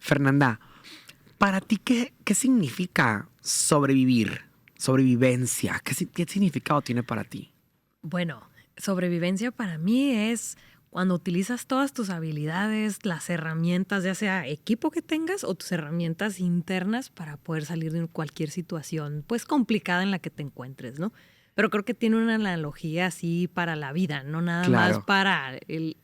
Fernanda, para ti, ¿qué significa sobrevivir? Sobrevivencia. ¿Qué significado tiene para ti? Bueno, sobrevivencia para mí es cuando utilizas todas tus habilidades, las herramientas, ya sea equipo que tengas o tus herramientas internas para poder salir de cualquier situación, pues complicada en la que te encuentres, ¿no? Pero creo que tiene una analogía así para la vida, no nada más para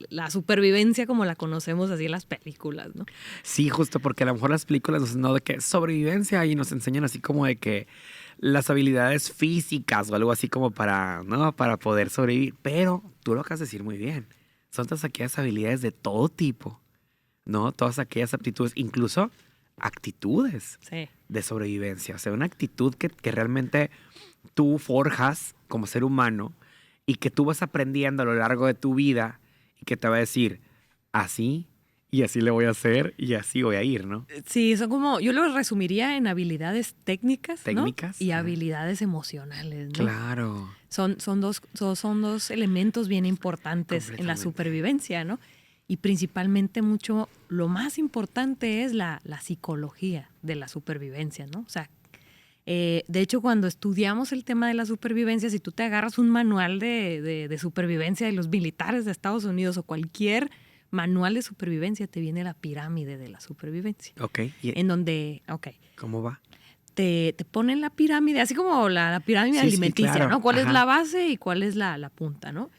la supervivencia como la conocemos así en las películas, ¿no? Sí, justo porque a lo mejor las películas nos enseñan de que sobrevivencia y nos enseñan así como de que las habilidades físicas o algo así como para, ¿no? Para poder sobrevivir. Pero tú lo acabas de decir muy bien. Son todas aquellas habilidades de todo tipo, ¿no? Todas aquellas aptitudes, incluso actitudes de sobrevivencia. O sea, una actitud que realmente tú forjas como ser humano y que tú vas aprendiendo a lo largo de tu vida y que te va a decir así y así le voy a hacer y así voy a ir, ¿no? Sí, son como, yo lo resumiría en habilidades técnicas, ¿no? Técnicas. Y habilidades emocionales, ¿no? Claro. Son dos elementos bien importantes en la supervivencia, ¿no? Y principalmente lo más importante es la psicología de la supervivencia, ¿no? O sea, de hecho, cuando estudiamos el tema de la supervivencia, si tú te agarras un manual de supervivencia de los militares de Estados Unidos o cualquier manual de supervivencia, te viene la pirámide de la supervivencia. Ok. En donde, ¿Cómo va? Te ponen la pirámide, así como la pirámide alimenticia, claro. ¿no? ¿Cuál es la base y cuál es la punta, ¿no?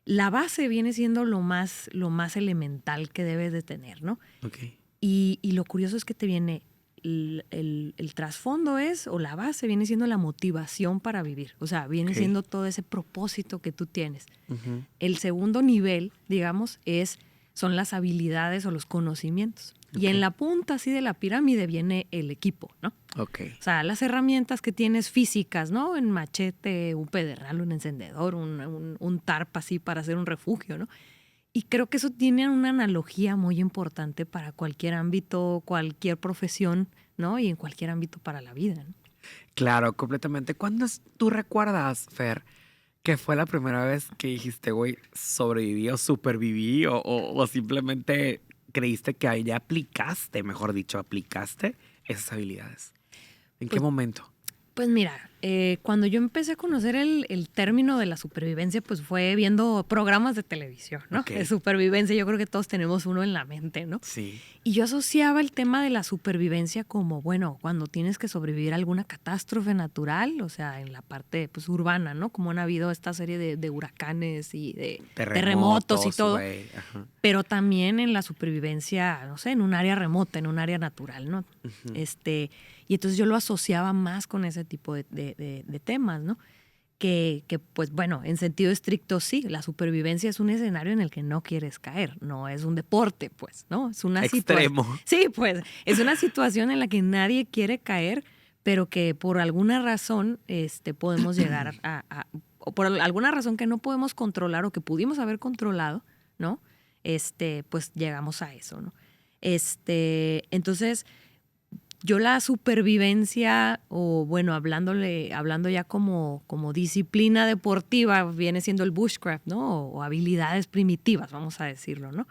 La base viene siendo lo más elemental que debes de tener, ¿no? Ok. Y lo curioso es que te viene el trasfondo o la base viene siendo la motivación para vivir. O sea, viene siendo todo ese propósito que tú tienes. Uh-huh. El segundo nivel, digamos, son las habilidades o los conocimientos. Y en la punta así de la pirámide viene el equipo, ¿no? Ok. O sea, las herramientas que tienes físicas, ¿no? Un machete, un pedernal, un encendedor, un tarpa así para hacer un refugio, ¿no? Y creo que eso tiene una analogía muy importante para cualquier ámbito, cualquier profesión, ¿no? Y en cualquier ámbito para la vida, ¿no? Claro, completamente. ¿Cuándo tú recuerdas, Fer, que fue la primera vez que dijiste, güey, sobreviví o superviví o simplemente creíste que ahí ya aplicaste, mejor dicho, aplicaste esas habilidades? ¿En qué momento? Pues mira, cuando yo empecé a conocer el término de la supervivencia, pues fue viendo programas de televisión, ¿no? Okay. De supervivencia, yo creo que todos tenemos uno en la mente, ¿no? Sí. Y yo asociaba el tema de la supervivencia como, bueno, cuando tienes que sobrevivir a alguna catástrofe natural, o sea, en la parte pues urbana, ¿no? Como han habido esta serie de huracanes y de terremotos y todo. Pero también en la supervivencia, no sé, en un área remota, en un área natural, ¿no? Uh-huh. Y entonces yo lo asociaba más con ese tipo de temas, ¿no? Que, pues bueno, en sentido estricto sí, la supervivencia es un escenario en el que no quieres caer, no es un deporte, pues, ¿no? Es una extremo. Sí, pues, es una situación en la que nadie quiere caer, pero que por alguna razón podemos llegar o por alguna razón que no podemos controlar o que pudimos haber controlado, ¿no? Pues llegamos a eso, ¿no? Entonces, yo la supervivencia, o bueno, hablando ya como disciplina deportiva, viene siendo el bushcraft, ¿no? O habilidades primitivas, vamos a decirlo, ¿no?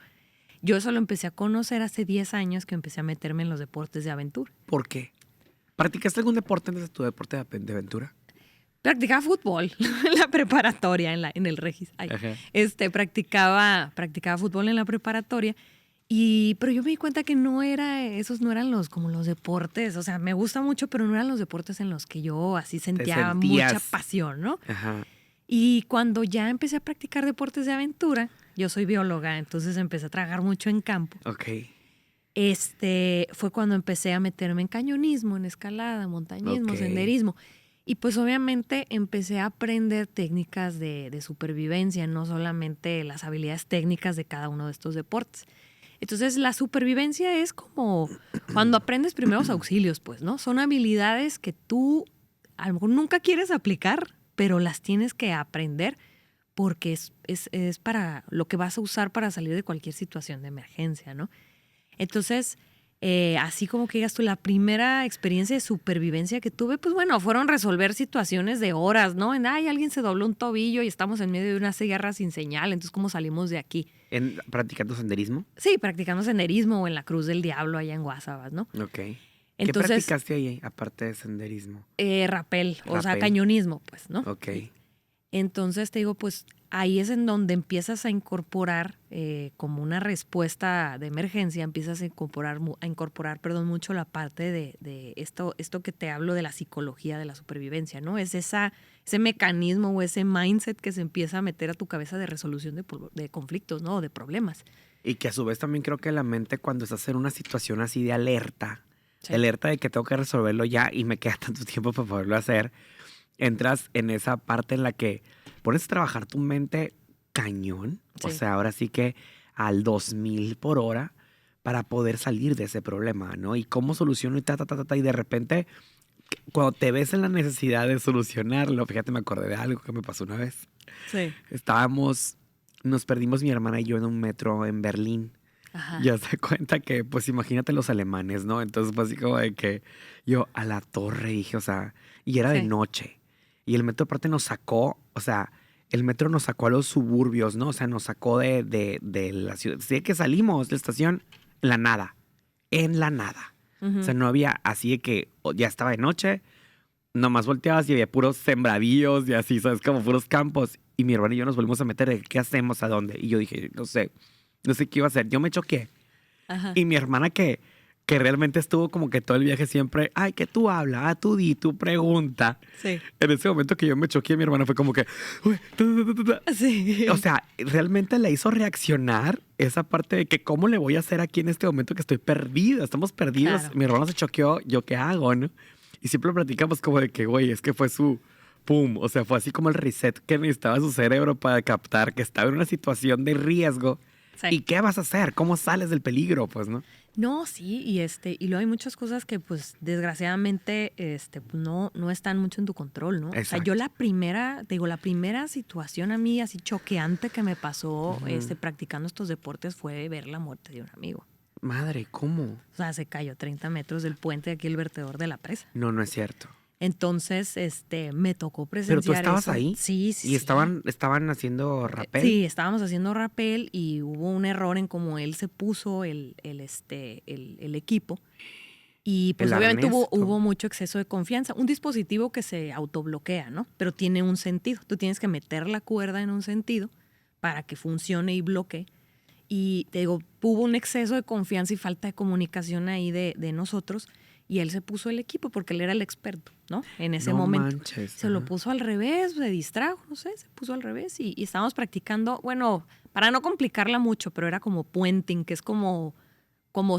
Yo eso lo empecé a conocer hace 10 años que empecé a meterme en los deportes de aventura. ¿Por qué? ¿Practicaste algún deporte antes de tu deporte de aventura? Practicaba fútbol en la preparatoria, en el Regis. Practicaba fútbol en la preparatoria. Pero yo me di cuenta que esos no eran como los deportes. O sea, me gusta mucho, pero no eran los deportes en los que yo así sentía mucha pasión, ¿no? Ajá. Y cuando ya empecé a practicar deportes de aventura, yo soy bióloga, entonces empecé a trabajar mucho en campo. Ok. Fue cuando empecé a meterme en cañonismo, en escalada, montañismo, senderismo. Y pues obviamente empecé a aprender técnicas de supervivencia, no solamente las habilidades técnicas de cada uno de estos deportes. Entonces, la supervivencia es como cuando aprendes primeros auxilios, pues, ¿no? Son habilidades que tú a lo mejor nunca quieres aplicar, pero las tienes que aprender porque es para lo que vas a usar para salir de cualquier situación de emergencia, ¿no? Entonces, así como que digas tú, la primera experiencia de supervivencia que tuve, pues bueno, fueron resolver situaciones de horas, ¿no? Ay, alguien se dobló un tobillo y estamos en medio de una sierra sin señal, entonces ¿cómo salimos de aquí? ¿Practicando senderismo? Sí, practicando senderismo o en la Cruz del Diablo allá en Guasabas, ¿no? Ok. ¿Qué Entonces, practicaste ahí, aparte de senderismo? Rapel, o sea, Rapel. cañonismo, pues, ¿no? Ok. Entonces te digo, pues ahí es en donde empiezas a incorporar como una respuesta de emergencia, empiezas a incorporar, mucho la parte de esto que te hablo de la psicología de la supervivencia, ¿no? Es ese mecanismo o ese mindset que se empieza a meter a tu cabeza de resolución de conflictos, ¿no? O de problemas. Y que a su vez también creo que la mente cuando estás en una situación así de alerta, Sí. alerta de que tengo que resolverlo ya y me queda tanto tiempo para poderlo hacer, entras en esa parte en la que pones a trabajar tu mente cañón, o Sí. sea, ahora sí que al 2000 por hora para poder salir de ese problema, ¿no? Y cómo soluciono y de repente cuando te ves en la necesidad de solucionarlo, fíjate, me acordé de algo que me pasó una vez. Sí. Nos perdimos mi hermana y yo en un metro en Berlín. Ajá. Ya se cuenta que, pues imagínate los alemanes, ¿no? Entonces, pues así como de que yo a la torre dije, o sea, y era de Sí. noche. Y el metro aparte nos sacó, o sea, el metro nos sacó a los suburbios, ¿no? O sea, nos sacó de la ciudad. Sí que salimos de la estación en la nada. En la nada. O sea, no había así de que ya estaba de noche, nomás volteabas y había puros sembradíos y así, ¿sabes? Como puros campos. Y mi hermano y yo nos volvimos a meter de qué hacemos, a dónde. Y yo dije, no sé qué iba a hacer. Yo me choqué. Ajá. Y mi hermana que realmente estuvo como que todo el viaje siempre, ay, que tú hablas, tú di, tú pregunta. Sí. En ese momento que yo me choqué, mi hermana fue como que, "Uy, Sí. o sea, realmente le hizo reaccionar esa parte de que cómo le voy a hacer aquí en este momento que estoy perdido, estamos perdidos. Claro. Mi hermano se choqueó, ¿yo qué hago, no? Y siempre platicamos como de que, güey, es que fue su pum, o sea, fue así como el reset que necesitaba su cerebro para captar que estaba en una situación de riesgo. Sí. ¿Y qué vas a hacer? ¿Cómo sales del peligro? Pues, ¿no? No, sí, y luego hay muchas cosas que, pues, desgraciadamente, pues, no están mucho en tu control, ¿no? O sea, Exacto. yo la primera situación a mí así choqueante que me pasó, practicando estos deportes fue ver la muerte de un amigo. Madre, ¿cómo? O sea, se cayó 30 metros del puente de aquí el vertedor de la presa. No es cierto. Entonces, me tocó presenciar ¿Pero tú estabas eso. ahí? Sí, sí, ¿Y sí. estaban haciendo rapel? Sí, estábamos haciendo rapel y hubo un error en cómo él se puso el equipo. Y pues El obviamente arnés, hubo mucho exceso de confianza. Un dispositivo que se autobloquea, ¿no? Pero tiene un sentido. Tú tienes que meter la cuerda en un sentido para que funcione y bloquee. Y te digo, hubo un exceso de confianza y falta de comunicación ahí de nosotros. Y él se puso el equipo porque él era el experto, ¿no? En ese No momento. manches, Se lo ajá. puso al revés, se distrajo, no sé, se puso al revés. Y estábamos practicando, bueno, para no complicarla mucho, pero era como puenting, que es como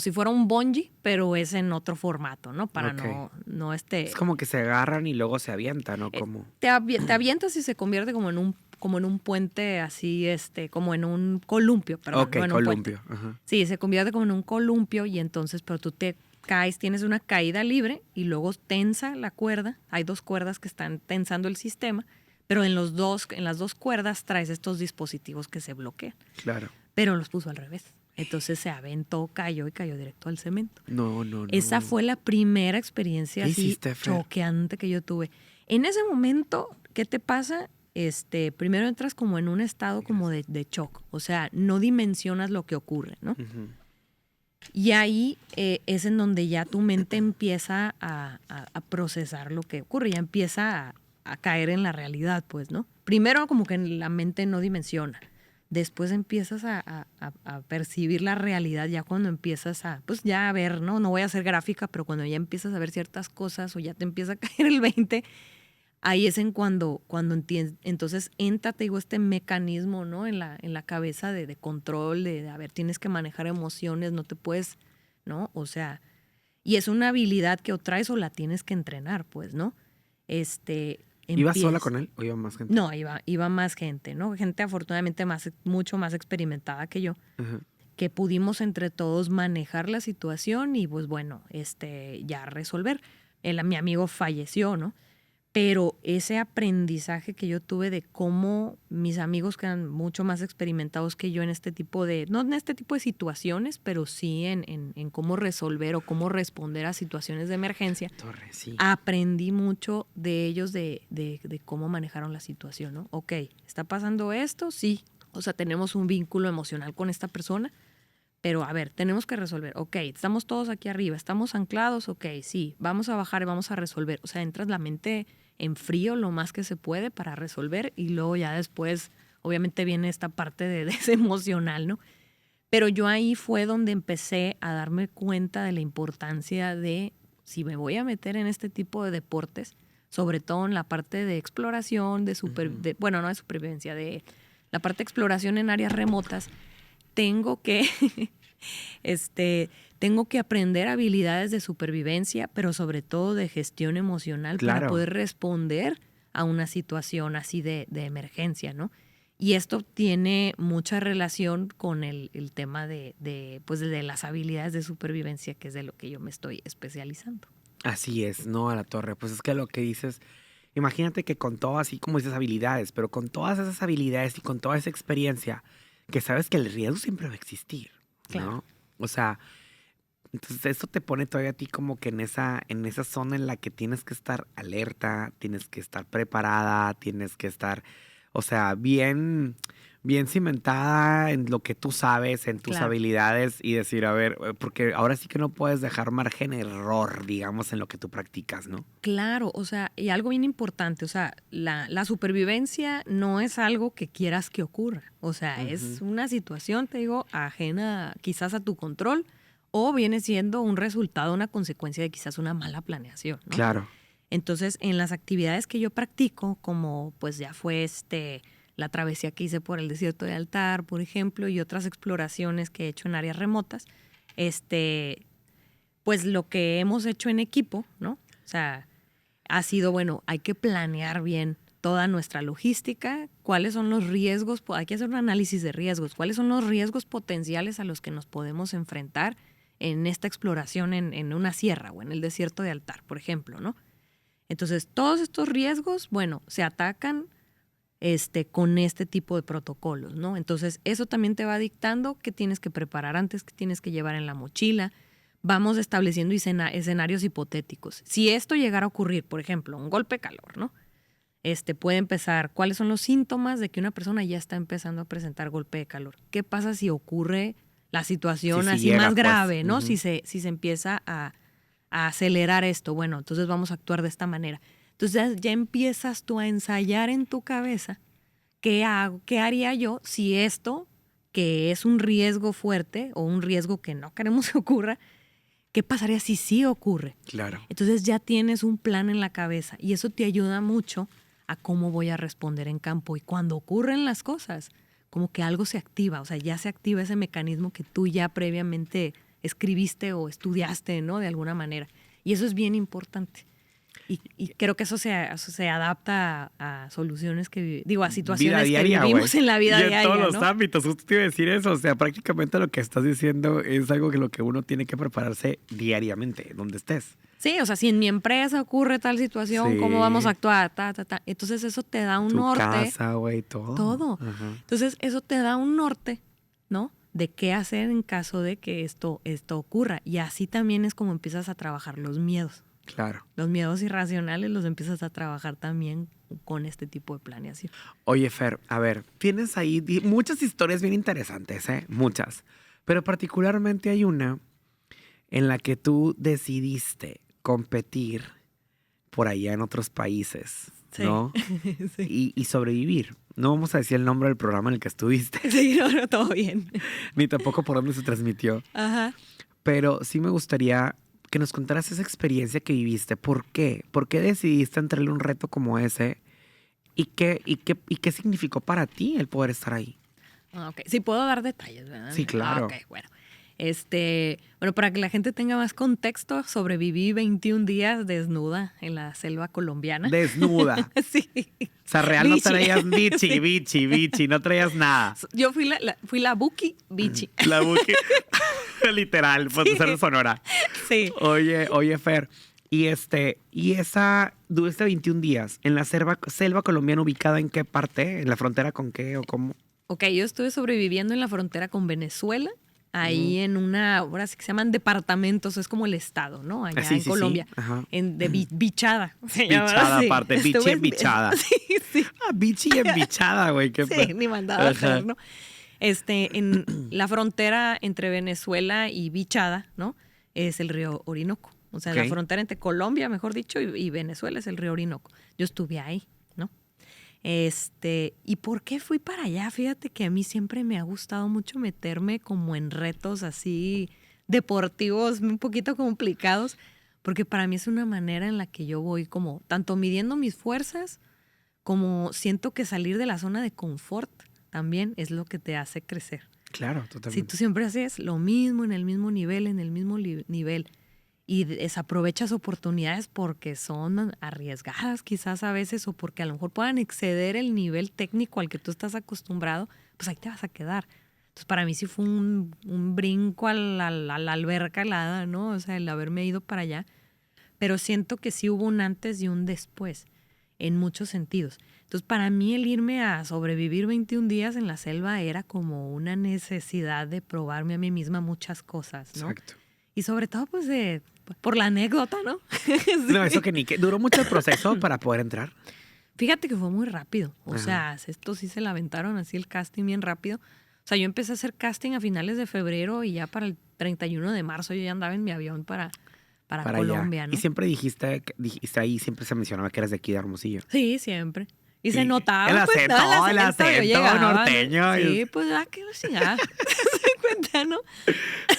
si fuera un bungee, pero es en otro formato, ¿no? Para Ok. no Es como que se agarran y luego se avientan, ¿no? eh, Como... te avientas y se convierte como en un puente así, como en un columpio, perdón, Ok, no en un puente. columpio. Ajá. Sí, se convierte como en un columpio y entonces, pero tú te caes, tienes una caída libre y luego tensa la cuerda. Hay 2 cuerdas que están tensando el sistema, pero en las 2 cuerdas traes estos dispositivos que se bloquean. Claro. Pero los puso al revés. Entonces se aventó, cayó directo al cemento. No. Esa fue la primera experiencia ¿Qué así hiciste, Fer? choqueante que yo tuve. En ese momento, ¿qué te pasa? Primero entras como en un estado como de shock. O sea, no dimensionas lo que ocurre, ¿no? Ujú. Y ahí es en donde ya tu mente empieza a procesar lo que ocurre, ya empieza a caer en la realidad, pues, ¿no? Primero como que la mente no dimensiona, después empiezas a percibir la realidad ya cuando empiezas pues ya a ver, ¿no? No voy a ser gráfica, pero cuando ya empiezas a ver ciertas cosas o ya te empieza a caer el 20, ahí es cuando entiendes, entonces entra, te digo, este mecanismo, ¿no? En la cabeza de control, de, a ver, tienes que manejar emociones, no te puedes, ¿no? O sea, y es una habilidad que o traes o la tienes que entrenar, pues, ¿no? ¿Ibas sola con él o iba más gente? No, iba más gente, ¿no? Gente afortunadamente mucho más experimentada que yo, Ajá. que pudimos entre todos manejar la situación y pues bueno, ya resolver. Mi amigo falleció, ¿no? Pero ese aprendizaje que yo tuve de cómo mis amigos que eran mucho más experimentados que yo en este tipo de, no en este tipo de situaciones, pero sí en cómo resolver o cómo responder a situaciones de emergencia, Torre, sí. aprendí mucho de ellos de cómo manejaron la situación, ¿no? Ok, ¿está pasando esto? Sí. O sea, tenemos un vínculo emocional con esta persona, pero a ver, tenemos que resolver. Ok, estamos todos aquí arriba, estamos anclados, ok, sí, vamos a bajar y vamos a resolver. O sea, entras la mente en frío lo más que se puede para resolver y luego ya después, obviamente viene esta parte de ese emocional, ¿no? Pero yo ahí fue donde empecé a darme cuenta de la importancia de, si me voy a meter en este tipo de deportes, sobre todo en la parte de exploración, bueno, no de supervivencia, de la parte de exploración en áreas remotas, tengo que, tengo que aprender habilidades de supervivencia, pero sobre todo de gestión emocional para Claro. poder responder a una situación así de emergencia, ¿no? Y esto tiene mucha relación con el tema pues de las habilidades de supervivencia, que es de lo que yo me estoy especializando. Así es, no a la torre. Pues es que lo que dices, imagínate que con todas, así como dices, habilidades, pero con todas esas habilidades y con toda esa experiencia, que sabes que el riesgo siempre va a existir, ¿no? Claro. O sea, entonces eso te pone todavía a ti como que en esa zona en la que tienes que estar alerta, tienes que estar preparada, tienes que estar, o sea, bien cimentada en lo que tú sabes, en tus Claro. habilidades y decir, a ver, porque ahora sí que no puedes dejar margen de error, digamos, en lo que tú practicas, ¿no? Claro, o sea, y algo bien importante, o sea, la supervivencia no es algo que quieras que ocurra, o sea, es una situación, te digo, ajena quizás a tu control o viene siendo un resultado, una consecuencia de quizás una mala planeación, ¿no? Claro. Entonces, en las actividades que yo practico, como pues ya fue la travesía que hice por el desierto de Altar, por ejemplo, y otras exploraciones que he hecho en áreas remotas, pues lo que hemos hecho en equipo, ¿no? O sea, ha sido, bueno, hay que planear bien toda nuestra logística, cuáles son los riesgos, hay que hacer un análisis de riesgos, cuáles son los riesgos potenciales a los que nos podemos enfrentar en esta exploración en una sierra o en el desierto de Altar, por ejemplo, ¿no? Entonces, todos estos riesgos, bueno, se atacan con este tipo de protocolos, ¿no? Entonces, eso también te va dictando qué tienes que preparar antes, qué tienes que llevar en la mochila. Vamos estableciendo escenarios hipotéticos. Si esto llegara a ocurrir, por ejemplo, un golpe de calor, ¿no? Puede empezar, ¿cuáles son los síntomas de que una persona ya está empezando a presentar golpe de calor? ¿Qué pasa si ocurre la situación Sí, así llega, más pues. grave, ¿no? Ujú. Si se empieza a acelerar esto, bueno, entonces vamos a actuar de esta manera. Entonces ya empiezas tú a ensayar en tu cabeza qué hago, qué haría yo si esto, que es un riesgo fuerte o un riesgo que no queremos que ocurra, ¿qué pasaría si sí ocurre? Claro. Entonces ya tienes un plan en la cabeza y eso te ayuda mucho a cómo voy a responder en campo. Y cuando ocurren las cosas, como que algo se activa, o sea, ya se activa ese mecanismo que tú ya previamente escribiste o estudiaste, ¿no? De alguna manera. Y eso es bien importante. Y creo que eso se adapta a soluciones a situaciones Vida diaria, que vivimos güey. en la vida y en diaria, todos los ¿no? ámbitos, justo te iba a decir eso. O sea, prácticamente lo que estás diciendo es algo que lo que uno tiene que prepararse diariamente, donde estés. Sí, o sea, si en mi empresa ocurre tal situación, Sí. ¿cómo vamos a actuar? Entonces eso te da un Tu norte. casa, güey, todo. Todo. Ajá. Entonces eso te da un norte, ¿no? De qué hacer en caso de que esto ocurra. Y así también es como empiezas a trabajar los miedos. Claro. Los miedos irracionales los empiezas a trabajar también con este tipo de planeación. Oye, Fer, a ver, tienes ahí muchas historias bien interesantes, ¿eh? Muchas. Pero particularmente hay una en la que tú decidiste competir por allá en otros países, ¿no? Sí. Y sobrevivir. No vamos a decir el nombre del programa en el que estuviste, Sí, no, todo bien. ni tampoco por dónde se transmitió. Ajá. Pero sí me gustaría que nos contaras esa experiencia que viviste. ¿Por qué? ¿Por qué decidiste entrarle un reto como ese? ¿Y qué significó para ti el poder estar ahí? Ok, sí puedo dar detalles, ¿verdad? Sí, claro. Ok, bueno. Bueno, para que la gente tenga más contexto, sobreviví 21 días desnuda en la selva colombiana. Desnuda. Sí. O sea, real no Bichi. traías bichi, Sí. bichi, no traías nada. Yo fui la Buki Bichi. La buque. Literal, pues Sí. ser de Sonora. Sí. Oye, Fer, Y esa, duraste 21 días en la selva colombiana, ubicada en qué parte, en la frontera con qué o cómo. Ok, yo estuve sobreviviendo en la frontera con Venezuela, ahí en una, ahora sí que se llaman departamentos, es como el estado, ¿no? Allá Sí, en sí, Colombia, sí. Ajá. de Bichada. se llama Bichada así. aparte, bichi Estuve en bichada. Sí, sí. Ah, bichi en bichada, güey. Sí, ni mandaba a Ajá. hacer, ¿no? En la frontera entre Venezuela y Bichada, ¿no? Es el río Orinoco. O sea, Ok. la frontera entre Colombia, mejor dicho, y Venezuela es el río Orinoco. Yo estuve ahí, ¿no? ¿Y por qué fui para allá? Fíjate que a mí siempre me ha gustado mucho meterme como en retos así deportivos, un poquito complicados, porque para mí es una manera en la que yo voy como tanto midiendo mis fuerzas, como siento que salir de la zona de confort también es lo que te hace crecer. Claro, Si totalmente. tú siempre haces lo mismo en el mismo nivel, nivel, y desaprovechas oportunidades porque son arriesgadas quizás a veces o porque a lo mejor puedan exceder el nivel técnico al que tú estás acostumbrado, pues ahí te vas a quedar. Entonces para mí sí fue un brinco a la alberca helada, ¿no? O sea, el haberme ido para allá. Pero siento que sí hubo un antes y un después, en muchos sentidos. Entonces, para mí el irme a sobrevivir 21 días en la selva era como una necesidad de probarme a mí misma muchas cosas, ¿no? Exacto. Y sobre todo, pues, por la anécdota, ¿no? Sí. No, eso que ni que. ¿Duró mucho el proceso para poder entrar? Fíjate que fue muy rápido. O Ajá. sea, esto sí se la aventaron así el casting bien rápido. O sea, yo empecé a hacer casting a finales de febrero y ya para el 31 de marzo yo ya andaba en mi avión para Colombia, allá. ¿no? Y siempre dijiste ahí, siempre se mencionaba que eras de aquí de Hermosillo. Sí, siempre. Y se Y notaba, el pues, acento, todo el yo acento llegaba, norteño. Sí, pues, qué la chingada. ¿Se cuenta, no?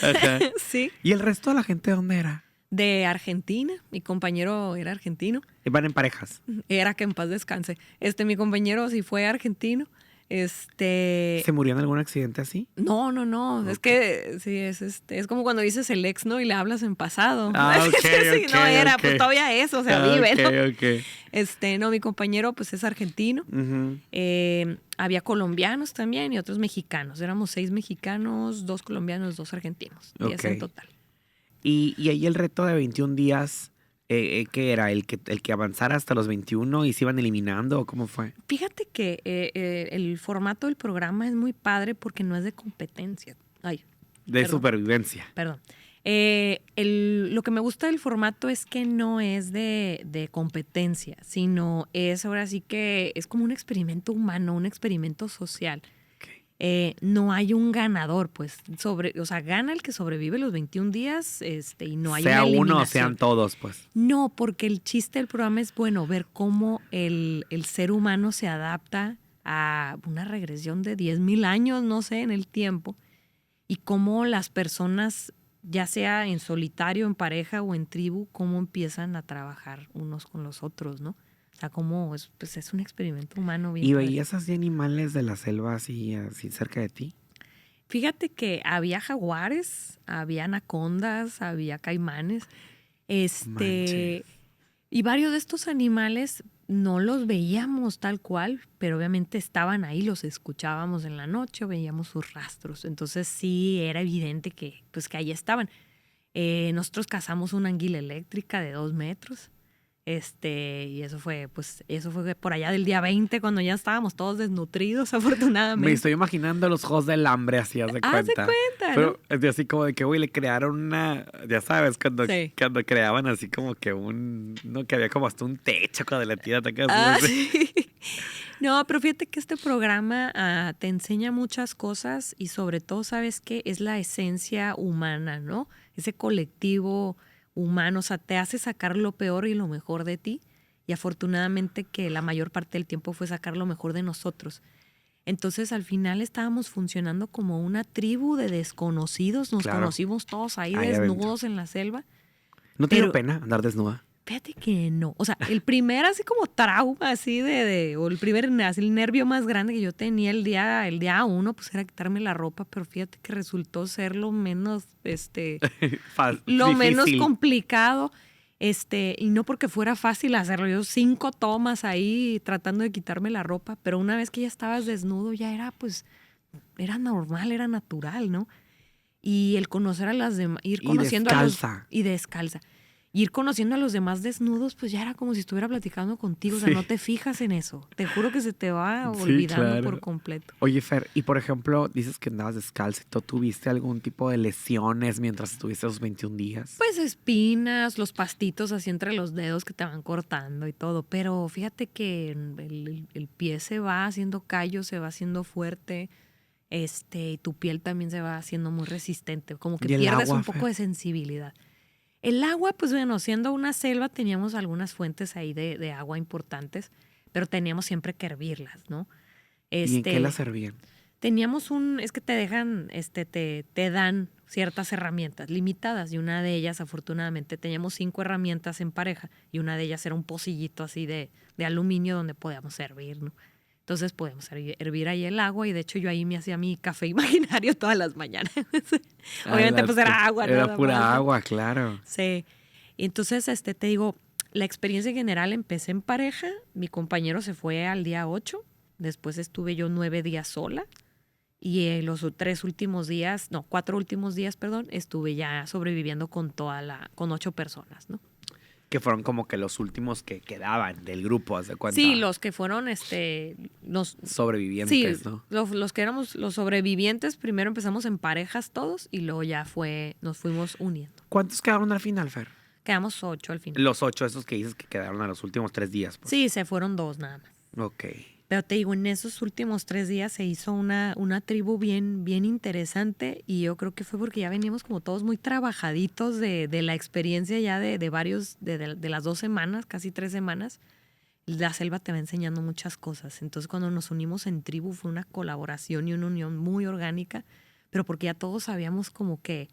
Ajá. Sí. ¿Y el resto de la gente dónde era? De Argentina. Mi compañero era argentino. Van en parejas. Era que en paz descanse. Mi compañero sí fue argentino. ¿Se murió en algún accidente así? No, no, no. Es Ok. que sí, es como cuando dices el ex, ¿no? Y le hablas en pasado. Ah, ok, Sí, ok, no era, ok. pues todavía eso, o sea, Ah, vive, ¿no? ok, ok. No, mi compañero pues es argentino. Ujú. Había colombianos también y otros mexicanos. Éramos 6 mexicanos, 2 colombianos, 2 argentinos. 10 en Ok. total. Y ahí el reto de 21 días, ¿qué era? ¿El que avanzara hasta los 21 y se iban eliminando o cómo fue? Fíjate que el formato del programa es muy padre porque no es de competencia. Ay, De perdón. supervivencia. Perdón. Lo que me gusta del formato es que no es de competencia, sino es ahora sí que es como un experimento humano, un experimento social. Ok. No hay un ganador, pues, o sea, gana el que sobrevive los 21 días, y no hay Sea una uno o eliminación. sean todos, pues. No, porque el chiste del programa es, bueno, ver cómo el ser humano se adapta a una regresión de 10,000 años, no sé, en el tiempo, y cómo las personas, ya sea en solitario, en pareja o en tribu, cómo empiezan a trabajar unos con los otros, ¿no? O sea, cómo es un experimento humano bien ¿Y padre. veías así animales de la selva así cerca de ti? Fíjate que había jaguares, había anacondas, había caimanes, Manches. y varios de estos animales no los veíamos tal cual, pero obviamente estaban ahí, los escuchábamos en la noche o veíamos sus rastros. Entonces sí era evidente que ahí estaban. Nosotros cazamos una anguila eléctrica de 2 metros. Y eso fue por allá del día 20, cuando ya estábamos todos desnutridos, Me afortunadamente. estoy imaginando los juegos del hambre, así, haz de Haz de cuenta. cuenta, Pero es de así como de que, güey, le crearon una, ya sabes, Sí. cuando creaban así como que no, que había como hasta un techo cuando la tía te quedas así. Sí. No, pero fíjate que este programa te enseña muchas cosas y sobre todo, ¿sabes qué? Es la esencia humana, ¿no? Ese colectivo humano, o sea, te hace sacar lo peor y lo mejor de ti y afortunadamente que la mayor parte del tiempo fue sacar lo mejor de nosotros. Entonces, al final estábamos funcionando como una tribu de desconocidos, nos Claro. conocimos todos ahí Ahí desnudos en la selva. ¿No te dio Pero- pena andar desnuda? Fíjate que no. O sea, el primer así como trauma, así o el primer así el nervio más grande que yo tenía el día 1, pues era quitarme la ropa, pero fíjate que resultó ser lo menos, lo menos Difícil. complicado, y no porque fuera fácil hacerlo. Yo 5 tomas ahí tratando de quitarme la ropa, pero una vez que ya estabas desnudo ya era, pues, era normal, era natural, ¿no? Y el conocer a las demás, ir Y conociendo a los... descalza. Y descalza. ir conociendo a los demás desnudos, pues ya era como si estuviera platicando contigo. O sea, Sí. no te fijas en eso. Te juro que se te va Sí, olvidando claro. por completo. Oye, Fer, y por ejemplo, dices que andabas descalzo y tú tuviste algún tipo de lesiones mientras estuviste esos 21 días. Pues espinas, los pastitos así entre los dedos que te van cortando y todo. Pero fíjate que el pie se va haciendo callo, se va haciendo fuerte. Y tu piel también se va haciendo muy resistente. Como que ¿Y el pierdes agua, un poco Fer? de sensibilidad. El agua, pues bueno, siendo una selva, teníamos algunas fuentes ahí de agua importantes, pero teníamos siempre que hervirlas, ¿no? ¿Y en qué la servían? Teníamos es que te dejan, te dan ciertas herramientas limitadas y una de ellas, afortunadamente, teníamos 5 herramientas en pareja y una de ellas era un pocillito así de aluminio donde podíamos hervir, ¿no? Entonces podemos hervir ahí el agua y de hecho yo ahí me hacía mi café imaginario todas las mañanas. Obviamente pues era agua, Era nada pura más, ¿no? agua, claro. Sí. Y entonces, te digo, la experiencia en general empecé en pareja, mi compañero se fue al día 8, después estuve yo 9 días sola y los 4 últimos días, perdón, estuve ya sobreviviendo con con 8 personas, ¿no? Que fueron como que los últimos que quedaban del grupo, haz de cuenta. Sí, los que fueron, Sobrevivientes, sí, ¿no? los que éramos los sobrevivientes, primero empezamos en parejas todos y luego ya nos fuimos uniendo. ¿Cuántos quedaron al final, Fer? Quedamos 8 al final. Los 8 esos que dices que quedaron a los últimos 3 días, pues. Sí, se fueron 2 nada más. Ok. Pero te digo, en esos últimos 3 días se hizo una tribu bien, bien interesante y yo creo que fue porque ya veníamos como todos muy trabajaditos de la experiencia ya de las 2 semanas, casi 3 semanas. La selva te va enseñando muchas cosas. Entonces cuando nos unimos en tribu fue una colaboración y una unión muy orgánica, pero porque ya todos habíamos como que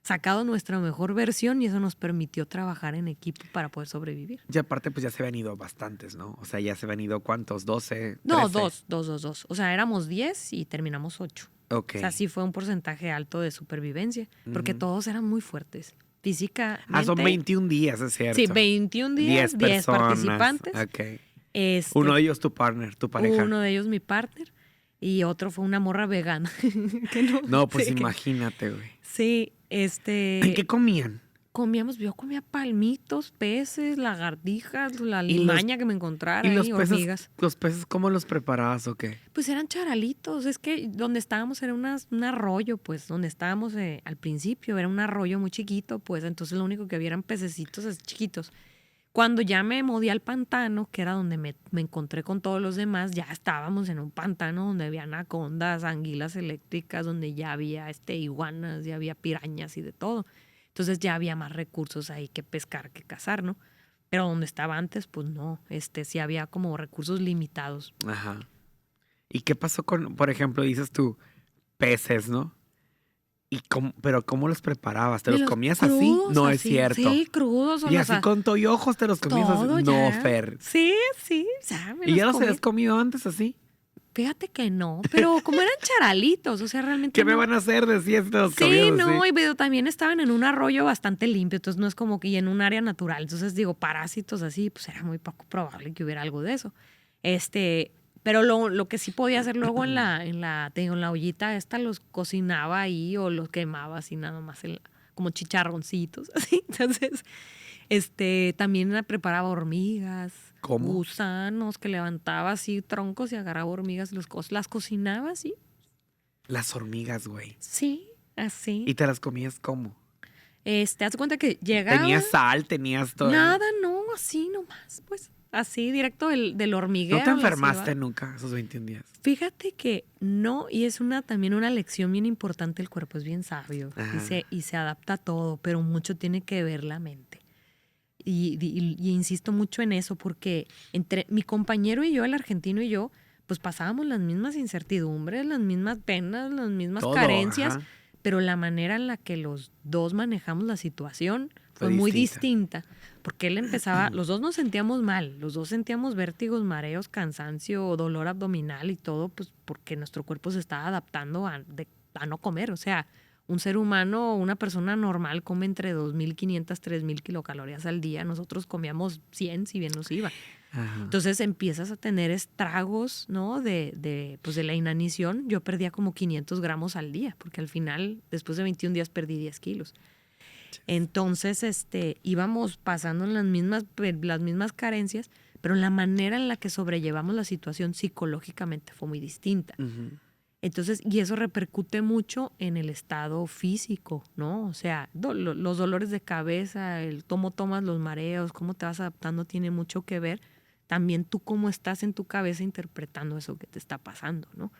sacado nuestra mejor versión y eso nos permitió trabajar en equipo para poder sobrevivir. Y aparte, pues ya se habían ido bastantes, ¿no? O sea, ya se habían ido, ¿cuántos? ¿12? No, 13. 2. O sea, éramos 10 y terminamos 8. Ok. O sea, sí fue un porcentaje alto de supervivencia, porque Ujú. todos eran muy fuertes. Físicamente. Ah, son 21 días, es cierto. Sí, 21 días, 10 personas. participantes. Ok. Este, Uno de ellos tu partner, tu pareja. Uno de ellos mi partner y otro fue una morra vegana. que No, pues sí, imagínate, güey. Sí, ¿En qué comían? yo comía palmitos, peces, lagartijas, la ¿Y limaña que me encontrara ¿Y los ahí, peces, hormigas. cómo los preparabas o qué? Pues eran charalitos, es que donde estábamos era un arroyo, pues, donde estábamos al principio, era un arroyo muy chiquito, pues, entonces lo único que había eran pececitos así chiquitos. Cuando ya me moví al pantano, que era donde me encontré con todos los demás, ya estábamos en un pantano donde había anacondas, anguilas eléctricas, donde ya había iguanas, ya había pirañas y de todo. Entonces ya había más recursos ahí que pescar, que cazar, ¿no? Pero donde estaba antes, pues no, sí había como recursos limitados. Ajá. ¿Y qué pasó con, por ejemplo, dices tú, peces, ¿no? ¿Pero cómo los preparabas? ¿Te De los los comías así? crudos, No es así, cierto. Sí, crudos. Y así con toyojos te los comías todo así. ya. No, Fer. Sí, ya me ¿Y ya los los comí. habías comido antes así? Fíjate que no, pero como eran charalitos, o sea, realmente ¿Qué me no. van a hacer? Decías, te los Sí, comías no, así. pero también estaban en un arroyo bastante limpio, entonces no es como que y en un área natural. Entonces digo, parásitos así, pues era muy poco probable que hubiera algo de eso. Pero lo que sí podía hacer luego te digo, en la ollita esta los cocinaba ahí o los quemaba así nada más como chicharroncitos, así. Entonces, también preparaba hormigas, ¿Cómo? gusanos, que levantaba así troncos y agarraba hormigas, las cocinaba así. Las hormigas, güey. Sí, así. ¿Y te las comías cómo? Haz de cuenta que llegaba. ¿Tenías sal? ¿Tenías todo? Nada, no, así nomás, pues. Así, directo del hormiguero. ¿No te las enfermaste llevaba. nunca esos 21 días? Fíjate que no, y es también una lección bien importante, el cuerpo es bien sabio Ajá. y se adapta a todo, pero mucho tiene que ver la mente. Y insisto mucho en eso, porque entre mi compañero y yo, el argentino y yo, pues pasábamos las mismas incertidumbres, las mismas penas, las mismas Todo, carencias, ajá. pero la manera en la que los dos manejamos la situación Fue fue muy distinta. distinta, porque él empezaba, los dos nos sentíamos mal, los dos sentíamos vértigos, mareos, cansancio, dolor abdominal y todo, pues porque nuestro cuerpo se estaba adaptando a no comer, o sea, un ser humano, una persona normal come entre 2.500, 3.000 kilocalorías al día. Nosotros comíamos 100 si bien nos iba. Ajá. Entonces empiezas a tener estragos, ¿no? de la inanición. Yo perdía como 500 gramos al día, porque al final, después de 21 días, perdí 10 kilos. Entonces, íbamos pasando en las mismas carencias, pero la manera en la que sobrellevamos la situación psicológicamente fue muy distinta. Ujú. Entonces, y eso repercute mucho en el estado físico, ¿no? O sea, los dolores de cabeza, el cómo tomas los mareos, cómo te vas adaptando tiene mucho que ver. También tú cómo estás en tu cabeza interpretando eso que te está pasando, ¿no?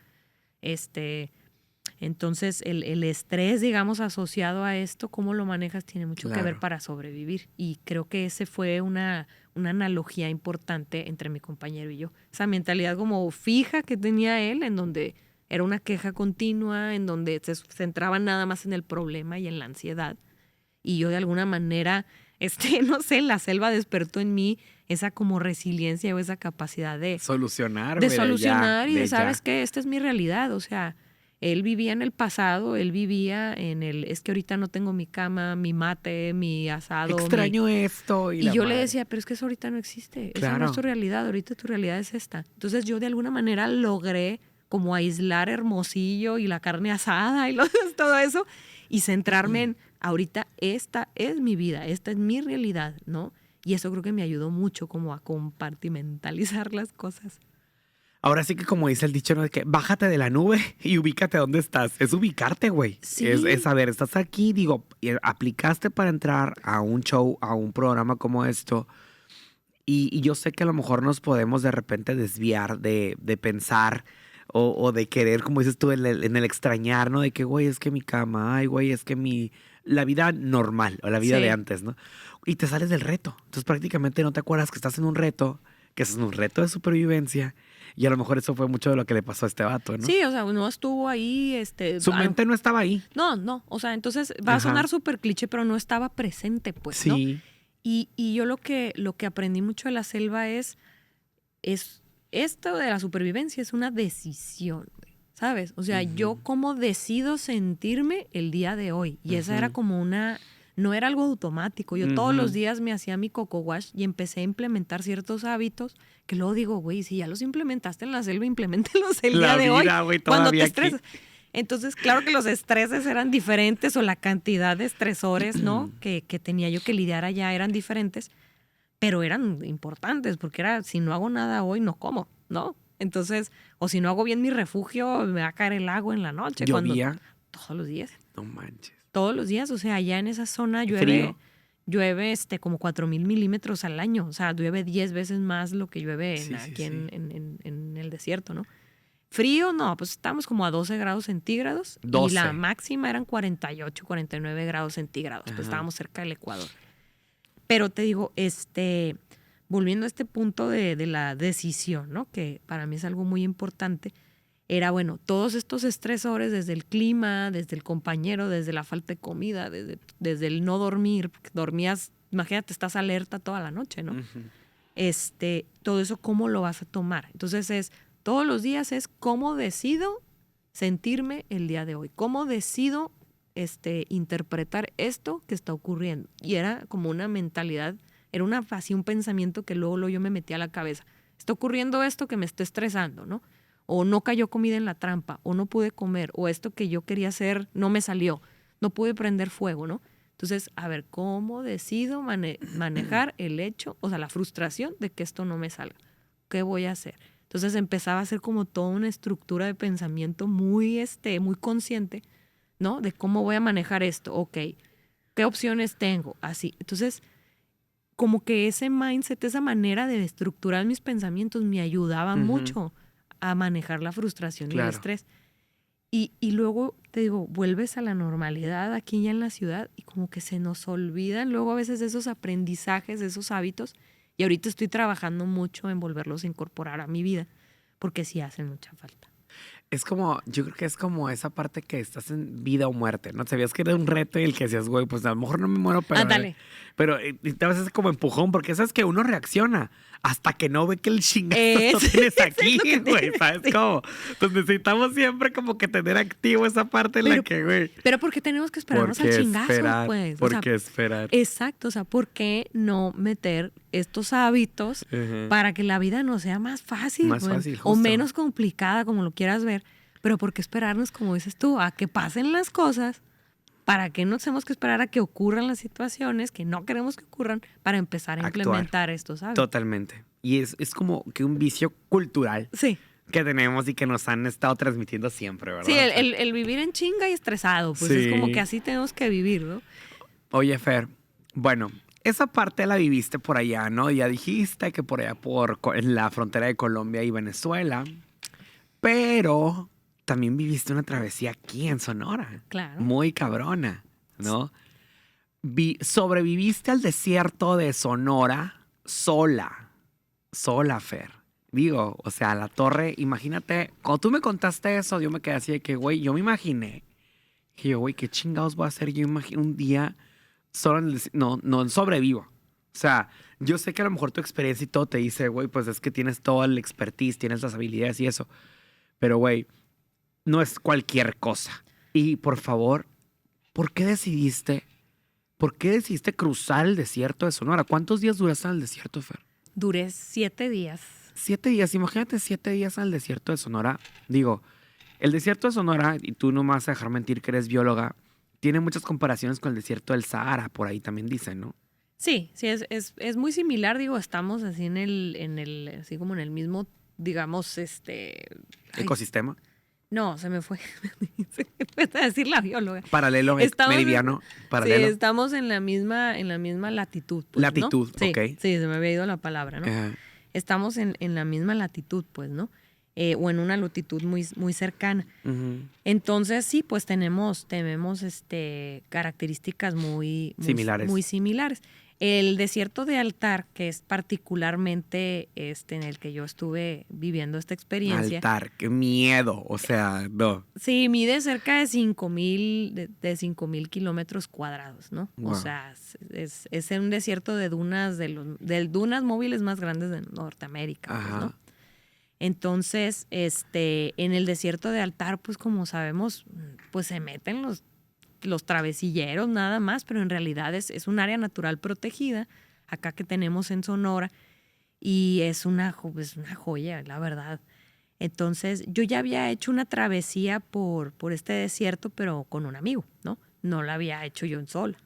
Entonces, el estrés, digamos, asociado a esto, cómo lo manejas, tiene mucho que ver Claro. para sobrevivir. Y creo que ese fue una analogía importante entre mi compañero y yo. Esa mentalidad como fija que tenía él, en donde era una queja continua, en donde se centraba nada más en el problema y en la ansiedad. Y yo de alguna manera, no sé, la selva despertó en mí esa como resiliencia o esa capacidad Solucionar, de güey, solucionar y de de, ¿sabes ya. qué? Esta es mi realidad, o sea, él vivía en el pasado, él vivía es que ahorita no tengo mi cama, mi mate, mi asado, Extraño esto y Y la yo le madre. decía, pero es que eso ahorita no existe, esa no es Claro. tu realidad, ahorita tu realidad es esta. Entonces yo de alguna manera logré como aislar Hermosillo y la carne asada y todo eso y centrarme en, ahorita esta es mi vida, esta es mi realidad, ¿no? Y eso creo que me ayudó mucho como a compartimentalizar las cosas. Ahora sí que como dice el dicho, ¿no? De que bájate de la nube y ubícate dónde estás. Es ubicarte, güey. Es Sí, saber, estás aquí, digo, y aplicaste para entrar a un show, a un programa como esto. Y yo sé que a lo mejor nos podemos de repente desviar de pensar o de querer, como dices tú, en el extrañar, ¿no? De que, güey, es que mi cama, ay, güey, es que la vida normal o la vida de sí. antes, ¿no? Y te sales del reto. Entonces prácticamente no te acuerdas que estás en un reto, que es un reto de supervivencia. Y a lo mejor eso fue mucho de lo que le pasó a este vato, ¿no? Sí, o sea, no estuvo ahí, Su mente no estaba ahí. no, o sea, entonces va a Ajá. sonar súper cliché, pero no estaba presente, pues, ¿no? Sí. Y yo lo que aprendí mucho de la selva es esto de la supervivencia es una decisión, güey, ¿sabes? O sea, yo cómo decido sentirme el día de hoy. Y esa era como no era algo automático. Yo todos los días me hacía mi coco wash y empecé a implementar ciertos hábitos que luego digo, güey, si ya los implementaste en la selva, implementenlos el La día de hoy. vida, güey, Cuando te todavía aquí. estresas. Entonces, claro que los estreses eran diferentes o la cantidad de estresores, ¿no? que tenía yo que lidiar allá eran diferentes, pero eran importantes porque era, si no hago nada hoy, no como, ¿no? Entonces, o si no hago bien mi refugio, me va a caer el agua en la noche. Llovía. Todos los días. No manches. Todos los días, o sea, allá en esa zona Frío. llueve como 4,000 milímetros al año, o sea, llueve 10 veces más lo que llueve Sí, sí, aquí sí. en el desierto, ¿no? Frío, no, pues estamos como a 12 grados centígrados 12. y la máxima eran 48, 49 grados centígrados, pues Ajá. estábamos cerca del Ecuador. Pero te digo, volviendo a este punto de la decisión, ¿no? Que para mí es algo muy importante, era, bueno, todos estos estresores desde el clima, desde el compañero, desde la falta de comida, desde el no dormir, porque dormías, imagínate, estás alerta toda la noche, ¿no? Todo eso, ¿cómo lo vas a tomar? Entonces todos los días es cómo decido sentirme el día de hoy, cómo decido interpretar esto que está ocurriendo. Y era como una mentalidad, era así un pensamiento que luego yo me metía a la cabeza. Está ocurriendo esto que me está estresando, ¿no? O no cayó comida en la trampa, o no pude comer, o esto que yo quería hacer no me salió, no pude prender fuego, ¿no? Entonces, a ver, ¿cómo decido manejar el hecho, o sea, la frustración de que esto no me salga? ¿Qué voy a hacer? Entonces empezaba a hacer como toda una estructura de pensamiento muy consciente, ¿no? De cómo voy a manejar esto, ok, ¿qué opciones tengo? Así. Entonces, como que ese mindset, esa manera de estructurar mis pensamientos me ayudaba mucho a manejar la frustración y el Claro. estrés. Y luego, te digo, vuelves a la normalidad aquí ya en la ciudad y como que se nos olvidan luego a veces esos aprendizajes, esos hábitos. Y ahorita estoy trabajando mucho en volverlos a incorporar a mi vida porque sí hacen mucha falta. Es como, yo creo que es como esa parte que estás en vida o muerte, ¿no? Sabías que era un reto y el que decías, güey, pues a lo mejor no me muero, pero... Ándale. Pero y te haces como empujón, porque sabes que uno reacciona hasta que no ve que el chingazo lo tienes aquí, güey, ¿sabes cómo? Entonces necesitamos siempre como que tener activo esa parte en la que, güey... Pero porque tenemos que esperarnos al chingazo, pues. ¿Por qué esperar? Exacto, o sea, ¿por qué no meter estos hábitos para que la vida no sea más fácil? Más fácil, o justo. menos complicada, como lo quieras ver. Pero ¿por qué esperarnos, como dices tú, a que pasen las cosas ¿Para qué nos tenemos que esperar a que ocurran las situaciones que no queremos que ocurran para empezar a implementar estos hábitos? Totalmente. Y es como que un vicio cultural Sí. que tenemos y que nos han estado transmitiendo siempre, ¿verdad? Sí, el vivir en chinga y estresado, pues es como que así tenemos que vivir, ¿no? Oye, Fer, bueno, esa parte la viviste por allá, ¿no? Ya dijiste que por allá en la frontera de Colombia y Venezuela, pero también viviste una travesía aquí en Sonora. Claro. Muy cabrona, ¿no? Sobreviviste al desierto de Sonora sola, Fer. Digo, o sea, la torre, imagínate, cuando tú me contaste eso, yo me quedé así de que, güey, yo me imaginé, que yo, güey, ¿qué chingados voy a hacer? Yo imagino un día solo no sobrevivo. O sea, yo sé que a lo mejor tu experiencia y todo te dice, güey, pues es que tienes toda la expertise, tienes las habilidades y eso. Pero, güey, no es cualquier cosa. Y, por favor, ¿por qué decidiste cruzar el desierto de Sonora? ¿Cuántos días duraste en el desierto, Fer? Duré 7 días. 7 días, imagínate 7 días en el desierto de Sonora. Digo, el desierto de Sonora, y tú no me vas a dejar mentir que eres bióloga, tiene muchas comparaciones con el desierto del Sahara, por ahí también dicen, ¿no? Sí, es muy similar, digo, estamos así así como en el mismo, digamos, Ecosistema. No, se me fue. Se me fue a decir la bióloga. Paralelo, meridiano, paralelo. Sí, estamos en la misma latitud, pues, latitud, ¿no? Sí, ok. sí, se me había ido la palabra, ¿no? Estamos en la misma latitud, pues, ¿no? O en una latitud muy, muy cercana. Uh-huh. Entonces, sí, pues tenemos características similares. Muy similares. El desierto de Altar, que es particularmente en el que yo estuve viviendo esta experiencia. Altar, qué miedo, o sea, no. Sí, mide cerca de 5,000 kilómetros cuadrados, ¿no? Wow. O sea, es un desierto de dunas, de dunas móviles más grandes de Norteamérica, pues, ¿no? Entonces, en el desierto de Altar, pues como sabemos, pues se meten los travesilleros nada más, pero en realidad es un área natural protegida, acá que tenemos en Sonora, y es una joya, la verdad. Entonces, yo ya había hecho una travesía por este desierto, pero con un amigo, ¿no? No la había hecho yo en sola.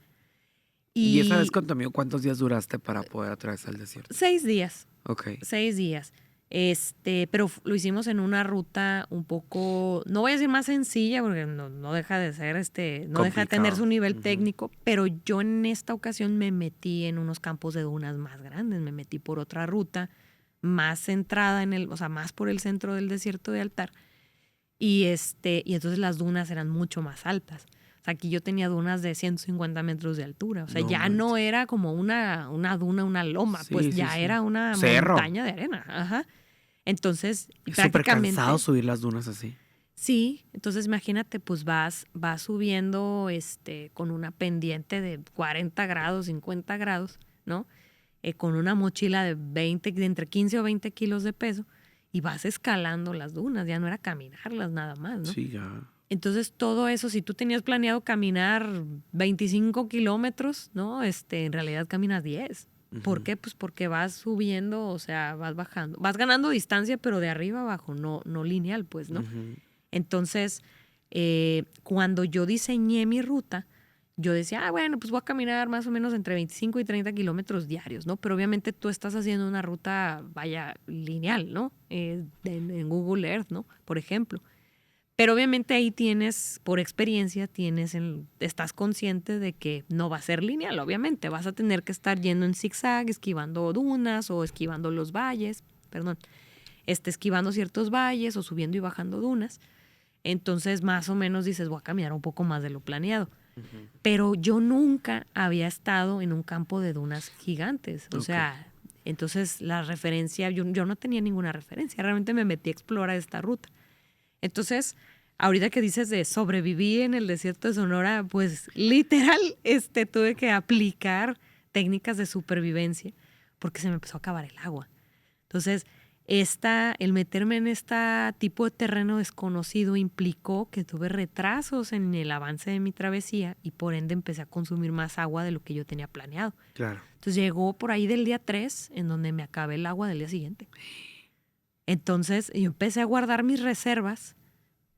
¿Y esa vez con tu amigo cuántos días duraste para poder atravesar el desierto? 6 días. Ok. 6 días. Pero lo hicimos en una ruta un poco, no voy a decir más sencilla, porque no deja de ser, no complicado. deja de tener su nivel técnico, pero yo en esta ocasión me metí en unos campos de dunas más grandes, me metí por otra ruta, más centrada más por el centro del desierto de Altar, y entonces las dunas eran mucho más altas. O sea, aquí yo tenía dunas de 150 metros de altura. O sea, no era como una duna, una loma, sí, pues ya era una montaña de arena. Ajá. Entonces, es súper cansado subir las dunas así. Sí, entonces imagínate, pues vas subiendo con una pendiente de 40 grados, 50 grados, ¿no? Con una mochila de entre 15 o 20 kilos de peso, y vas escalando las dunas, ya no era caminarlas nada más, ¿no? Sí, ya. Entonces, todo eso, si tú tenías planeado caminar 25 kilómetros, ¿no? En realidad caminas 10. Uh-huh. ¿Por qué? Pues porque vas subiendo, o sea, vas bajando. Vas ganando distancia, pero de arriba abajo, no lineal, pues, ¿no? Uh-huh. Entonces, cuando yo diseñé mi ruta, yo decía, bueno, pues voy a caminar más o menos entre 25 y 30 kilómetros diarios, ¿no? Pero obviamente tú estás haciendo una ruta, lineal, ¿no? En Google Earth, ¿no? Por ejemplo. Pero obviamente ahí por experiencia, estás consciente de que no va a ser lineal, obviamente. Vas a tener que estar yendo en zigzag, esquivando dunas o esquivando los valles, esquivando ciertos valles o subiendo y bajando dunas. Entonces, más o menos dices, voy a caminar un poco más de lo planeado. Uh-huh. Pero yo nunca había estado en un campo de dunas gigantes. O sea, entonces la referencia, yo no tenía ninguna referencia. Realmente me metí a explorar esta ruta. Entonces, ahorita que dices de sobrevivir en el desierto de Sonora, pues literal tuve que aplicar técnicas de supervivencia porque se me empezó a acabar el agua. Entonces, el meterme en este tipo de terreno desconocido implicó que tuve retrasos en el avance de mi travesía y por ende empecé a consumir más agua de lo que yo tenía planeado. Claro. Entonces, llegó por ahí del día 3 en donde me acabé el agua del día siguiente. Entonces, yo empecé a guardar mis reservas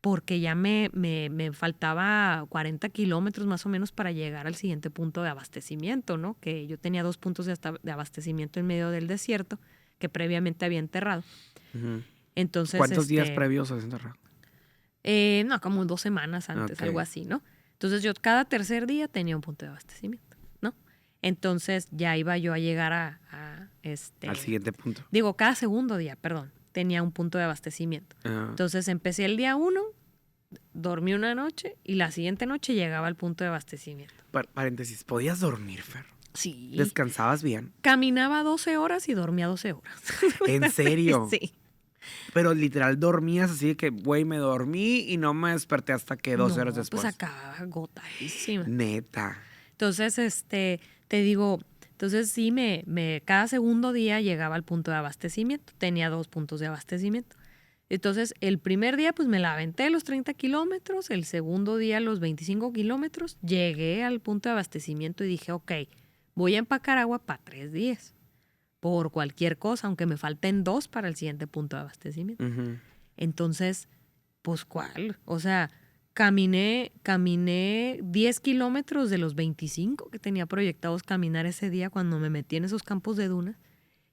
porque ya me faltaba 40 kilómetros más o menos para llegar al siguiente punto de abastecimiento, ¿no? Que yo tenía 2 puntos de abastecimiento en medio del desierto que previamente había enterrado. Ujú. Entonces, ¿Cuántos días previos has enterrado? No, como 2 semanas antes, Ok. algo así, ¿no? Entonces yo cada tercer día tenía un punto de abastecimiento, ¿no? Entonces ya iba yo a llegar Al siguiente punto. digo, cada segundo día, perdón, tenía un punto de abastecimiento. Entonces empecé el día 1, dormí una noche y la siguiente noche llegaba al punto de abastecimiento. Paréntesis, ¿podías dormir, Fer? Sí. ¿Descansabas bien? Caminaba 12 horas y dormía 12 horas. ¿En serio? Sí. Pero literal dormías así de que, güey, me dormí y no me desperté hasta que 12 horas después. Pues acá agotadísima. Neta. Entonces, te digo, entonces sí, cada segundo día llegaba al punto de abastecimiento. Tenía 2 puntos de abastecimiento. Entonces, el primer día, pues me la aventé los 30 kilómetros. El segundo día, los 25 kilómetros. Llegué al punto de abastecimiento y dije, ok, voy a empacar agua para 3 días. Por cualquier cosa, aunque me falten 2 para el siguiente punto de abastecimiento. Ujú. Entonces, pues, ¿cuál? O sea, caminé 10 kilómetros de los 25 que tenía proyectados caminar ese día cuando me metí en esos campos de dunas.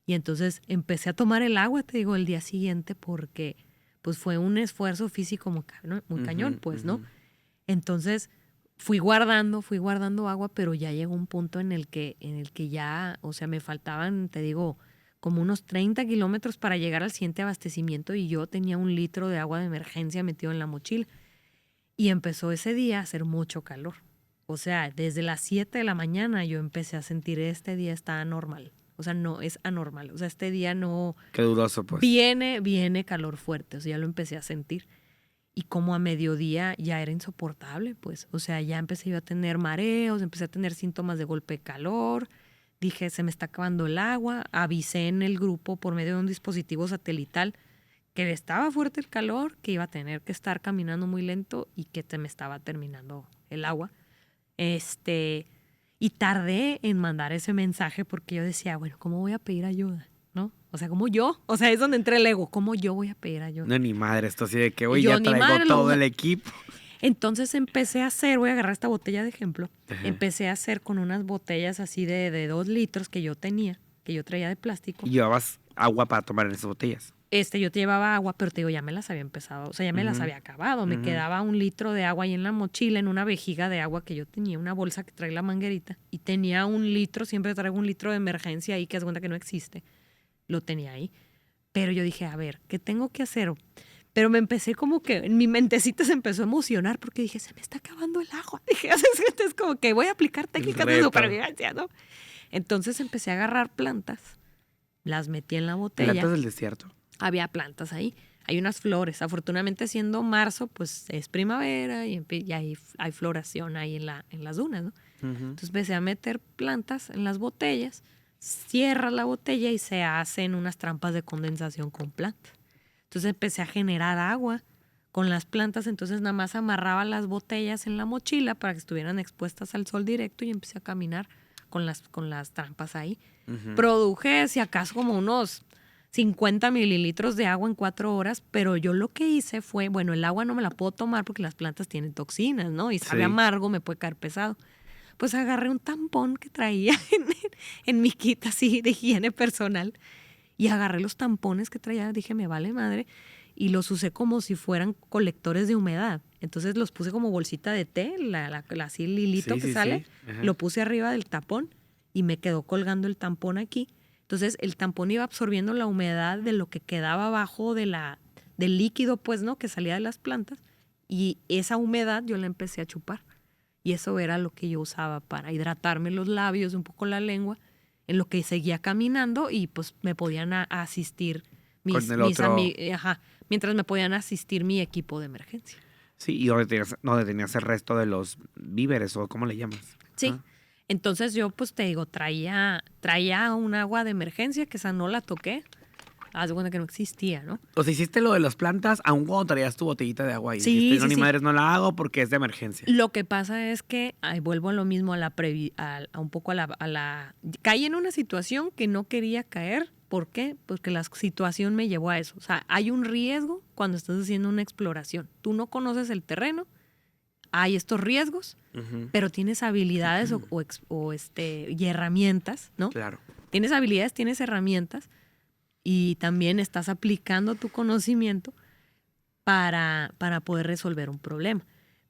Y entonces empecé a tomar el agua, te digo, el día siguiente porque pues fue un esfuerzo físico muy cañón, pues, ¿no? Entonces fui guardando agua, pero ya llegó un punto en el que ya, o sea, me faltaban, te digo, como unos 30 kilómetros para llegar al siguiente abastecimiento y yo tenía 1 litro de agua de emergencia metido en la mochila. Y empezó ese día a hacer mucho calor. O sea, desde las 7 de la mañana yo empecé a sentir este día está anormal. O sea, no es anormal. O sea, este día no... Qué dudoso, pues. Viene calor fuerte. O sea, ya lo empecé a sentir. Y como a mediodía ya era insoportable, pues. O sea, ya empecé yo a tener mareos, empecé a tener síntomas de golpe de calor. Dije, se me está acabando el agua. Avisé en el grupo por medio de un dispositivo satelital que estaba fuerte el calor, que iba a tener que estar caminando muy lento y que se me estaba terminando el agua. Y tardé en mandar ese mensaje porque yo decía, bueno, ¿cómo voy a pedir ayuda? ¿No? O sea, ¿cómo yo? O sea, es donde entré el ego. ¿Cómo yo voy a pedir ayuda? No, ni madre, esto así de que, oye, Yo ya ni traigo madre, todo el equipo. Entonces empecé a hacer, voy a agarrar esta botella de ejemplo, Ajá. empecé a hacer con unas botellas así de 2 litros que yo tenía, que yo traía de plástico. Y llevabas agua para tomar en esas botellas. Yo te llevaba agua, pero te digo, ya me las había empezado, o sea, ya me las había acabado. Me quedaba 1 litro de agua ahí en la mochila, en una vejiga de agua que yo tenía, una bolsa que trae la manguerita, y tenía 1 litro, siempre traigo 1 litro de emergencia ahí, que es cuenta que no existe. Lo tenía ahí. Pero yo dije, a ver, ¿qué tengo que hacer? Pero me empecé como que, en mi mentecita se empezó a emocionar porque dije, se me está acabando el agua. Dije, es como que voy a aplicar técnicas de supervivencia, ¿no? Entonces empecé a agarrar plantas, las metí en la botella. Plantas del desierto. Había plantas ahí. Hay unas flores. Afortunadamente, siendo marzo, pues es primavera y hay floración ahí en las dunas, ¿no? Entonces empecé a meter plantas en las botellas, cierras la botella y se hacen unas trampas de condensación con plantas. Entonces empecé a generar agua con las plantas, entonces nada más amarraba las botellas en la mochila para que estuvieran expuestas al sol directo y empecé a caminar con las trampas ahí. Produje, si acaso, como unos 50 mililitros de agua en 4 horas, pero yo lo que hice fue, bueno, el agua no me la puedo tomar porque las plantas tienen toxinas, ¿no? Y sabe amargo, me puede caer pesado. Pues agarré un tampón que traía en mi kit así de higiene personal y agarré los tampones que traía, dije, me vale madre, y los usé como si fueran colectores de humedad. Entonces los puse como bolsita de té, así el hilito que sale, lo puse arriba del tapón y me quedó colgando el tampón aquí. Entonces el tampón iba absorbiendo la humedad de lo que quedaba abajo del líquido, pues, ¿no? Que salía de las plantas, y esa humedad yo la empecé a chupar. Y eso era lo que yo usaba para hidratarme los labios, un poco la lengua, en lo que seguía caminando y pues me podían asistir mis amigos, mientras me podían asistir mi equipo de emergencia. Sí, y donde tenías el resto de los víveres, o ¿cómo le llamas? Sí. Entonces yo, pues te digo, traía un agua de emergencia, que esa no la toqué. haz de cuenta que no existía, ¿no? O sea, hiciste lo de las plantas aún cuando traías tu botellita de agua ahí. Sí, Dijiste, no, sí, ni sí. madres, no la hago porque es de emergencia. Lo que pasa es que, ahí vuelvo a lo mismo, a un poco caí en una situación que no quería caer. ¿Por qué? Porque la situación me llevó a eso. O sea, hay un riesgo cuando estás haciendo una exploración. Tú no conoces el terreno, hay estos riesgos, Ujú, pero tienes habilidades y herramientas, ¿no? claro. Tienes habilidades, tienes herramientas y también estás aplicando tu conocimiento para poder resolver un problema.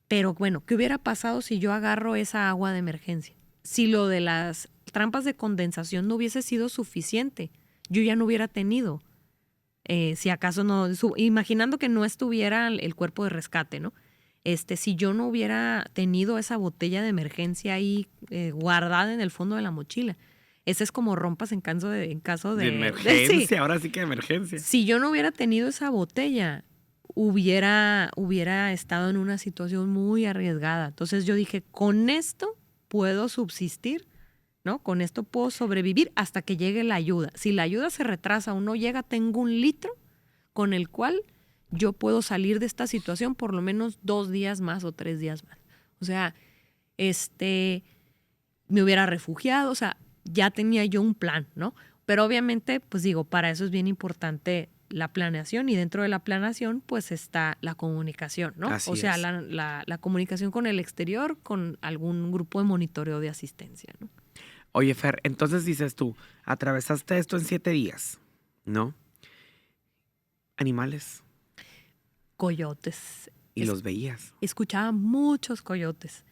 Pero bueno, ¿qué hubiera pasado si yo agarro esa agua de emergencia? Si lo de las trampas de condensación no hubiese sido suficiente, yo ya no hubiera tenido, si acaso no, imaginando que no estuviera el cuerpo de rescate, ¿no? Si yo no hubiera tenido esa botella de emergencia ahí guardada en el fondo de la mochila, ese es como rompas en caso de De emergencia, sí. ahora sí que de emergencia. Si yo no hubiera tenido esa botella, hubiera estado en una situación muy arriesgada. Entonces yo dije, con esto puedo subsistir, ¿no? Con esto puedo sobrevivir hasta que llegue la ayuda. Si la ayuda se retrasa o no llega, tengo un litro con el cual yo puedo salir de esta situación por lo menos 2 días más o 3 días más. O sea, me hubiera refugiado, o sea, ya tenía yo un plan, ¿no? Pero obviamente, pues digo, para eso es bien importante la planeación y dentro de la planeación, pues está la comunicación, ¿no? Así o sea, es. la comunicación con el exterior, con algún grupo de monitoreo de asistencia, ¿no? Oye, Fer, entonces dices tú, atravesaste esto en 7 días, ¿no? Animales. Coyotes. Y los veías. Escuchaba muchos coyotes.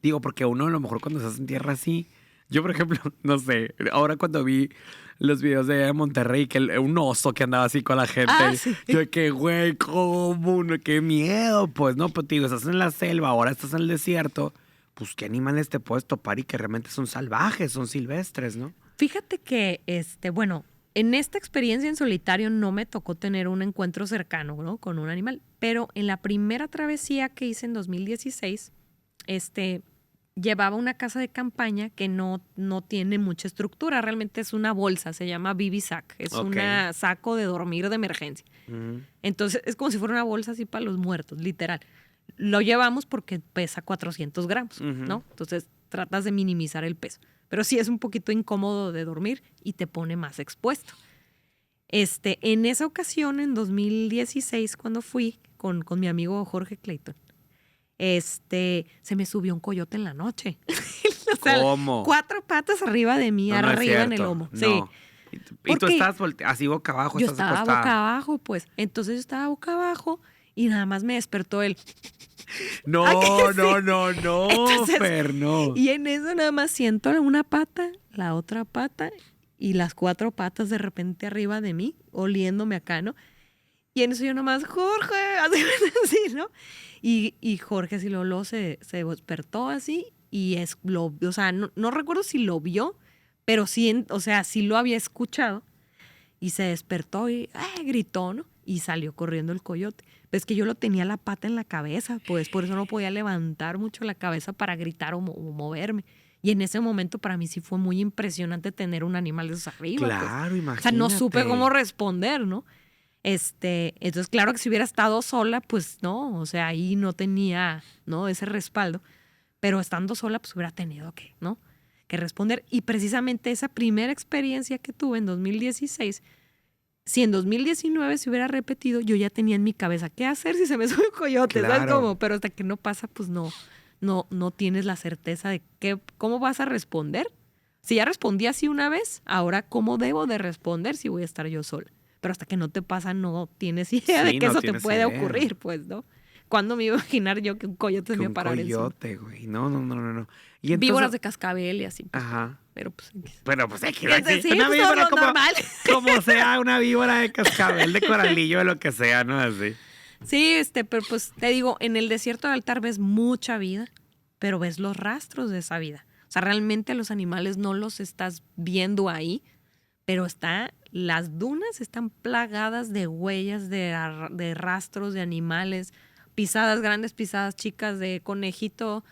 Digo, porque uno a lo mejor cuando estás en tierra así, yo por ejemplo, no sé, ahora cuando vi los videos de Monterrey, que un oso que andaba así con la gente, Sí. yo de que, güey, ¿cómo? Qué miedo, pues no, pues te digo, estás en la selva, ahora estás en el desierto, pues qué animales te puedes topar y que realmente son salvajes, son silvestres, ¿no? Fíjate que, bueno, en esta experiencia en solitario no me tocó tener un encuentro cercano, ¿no? Con un animal, pero en la primera travesía que hice en 2016, llevaba una casa de campaña que no tiene mucha estructura, realmente es una bolsa, se llama Bibi Sack, es Ok. un saco de dormir de emergencia. Ujú. Entonces es como si fuera una bolsa así para los muertos, literal. Lo llevamos porque pesa 400 gramos, Ujú. ¿no? Entonces tratas de minimizar el peso. Pero sí es un poquito incómodo de dormir y te pone más expuesto. En esa ocasión, en 2016, cuando fui con mi amigo Jorge Clayton, se me subió un coyote en la noche. O sea, ¿Cómo? 4 patas arriba de mí, No, no es arriba en el cierto. lomo. Sí. No. Y tú Porque estás así boca abajo, yo estás estaba acostada. boca abajo, pues. Entonces yo estaba boca abajo y nada más me despertó él. No, ¿A que sí? no, Entonces, Fer, no. Y en eso nada más siento una pata, la otra pata y las 4 patas de repente arriba de mí, oliéndome acá, ¿no? Y en eso yo nomás, Jorge, así, ¿no? Y Jorge así luego se despertó así y o sea, no recuerdo si lo vio, pero sí, o sea, sí lo había escuchado y se despertó y gritó, ¿no? Y salió corriendo el coyote. Pero es que yo lo tenía la pata en la cabeza, pues por eso no podía levantar mucho la cabeza para gritar o moverme. Y en ese momento para mí sí fue muy impresionante tener un animal de esos arriba. Claro, pues. imagínate. O sea, no supe cómo responder, ¿no? Entonces, claro que si hubiera estado sola, pues no, o sea, ahí no tenía, ¿no? Ese respaldo. Pero estando sola, pues hubiera tenido que, ¿no? Que responder. Y precisamente esa primera experiencia que tuve en 2016, si en 2019 se hubiera repetido, yo ya tenía en mi cabeza qué hacer si se me sube un coyote, ¿sabes Claro. cómo? Pero hasta que no pasa, pues no tienes la certeza de cómo vas a responder. Si ya respondí así una vez, ahora cómo debo de responder si voy a estar yo sola. Pero hasta que no te pasa, no tienes idea Sí, de que no eso te tienes puede idea. ocurrir, pues, ¿no? ¿Cuándo me iba a imaginar yo que un coyote se me Que iba a un parar encima? coyote, güey. No. Y entonces, Víboras de cascabel y así. Pues, ajá. pero pues... Bueno, pues aquí Sí, una pues, víbora lo como, normal. como sea, una víbora de cascabel, de coralillo, de lo que sea, ¿no? Así. Sí, pero pues te digo, en el desierto de Altar ves mucha vida, pero ves los rastros de esa vida. O sea, realmente los animales no los estás viendo ahí, pero las dunas están plagadas de huellas, de rastros de animales, pisadas grandes, pisadas chicas, de conejito,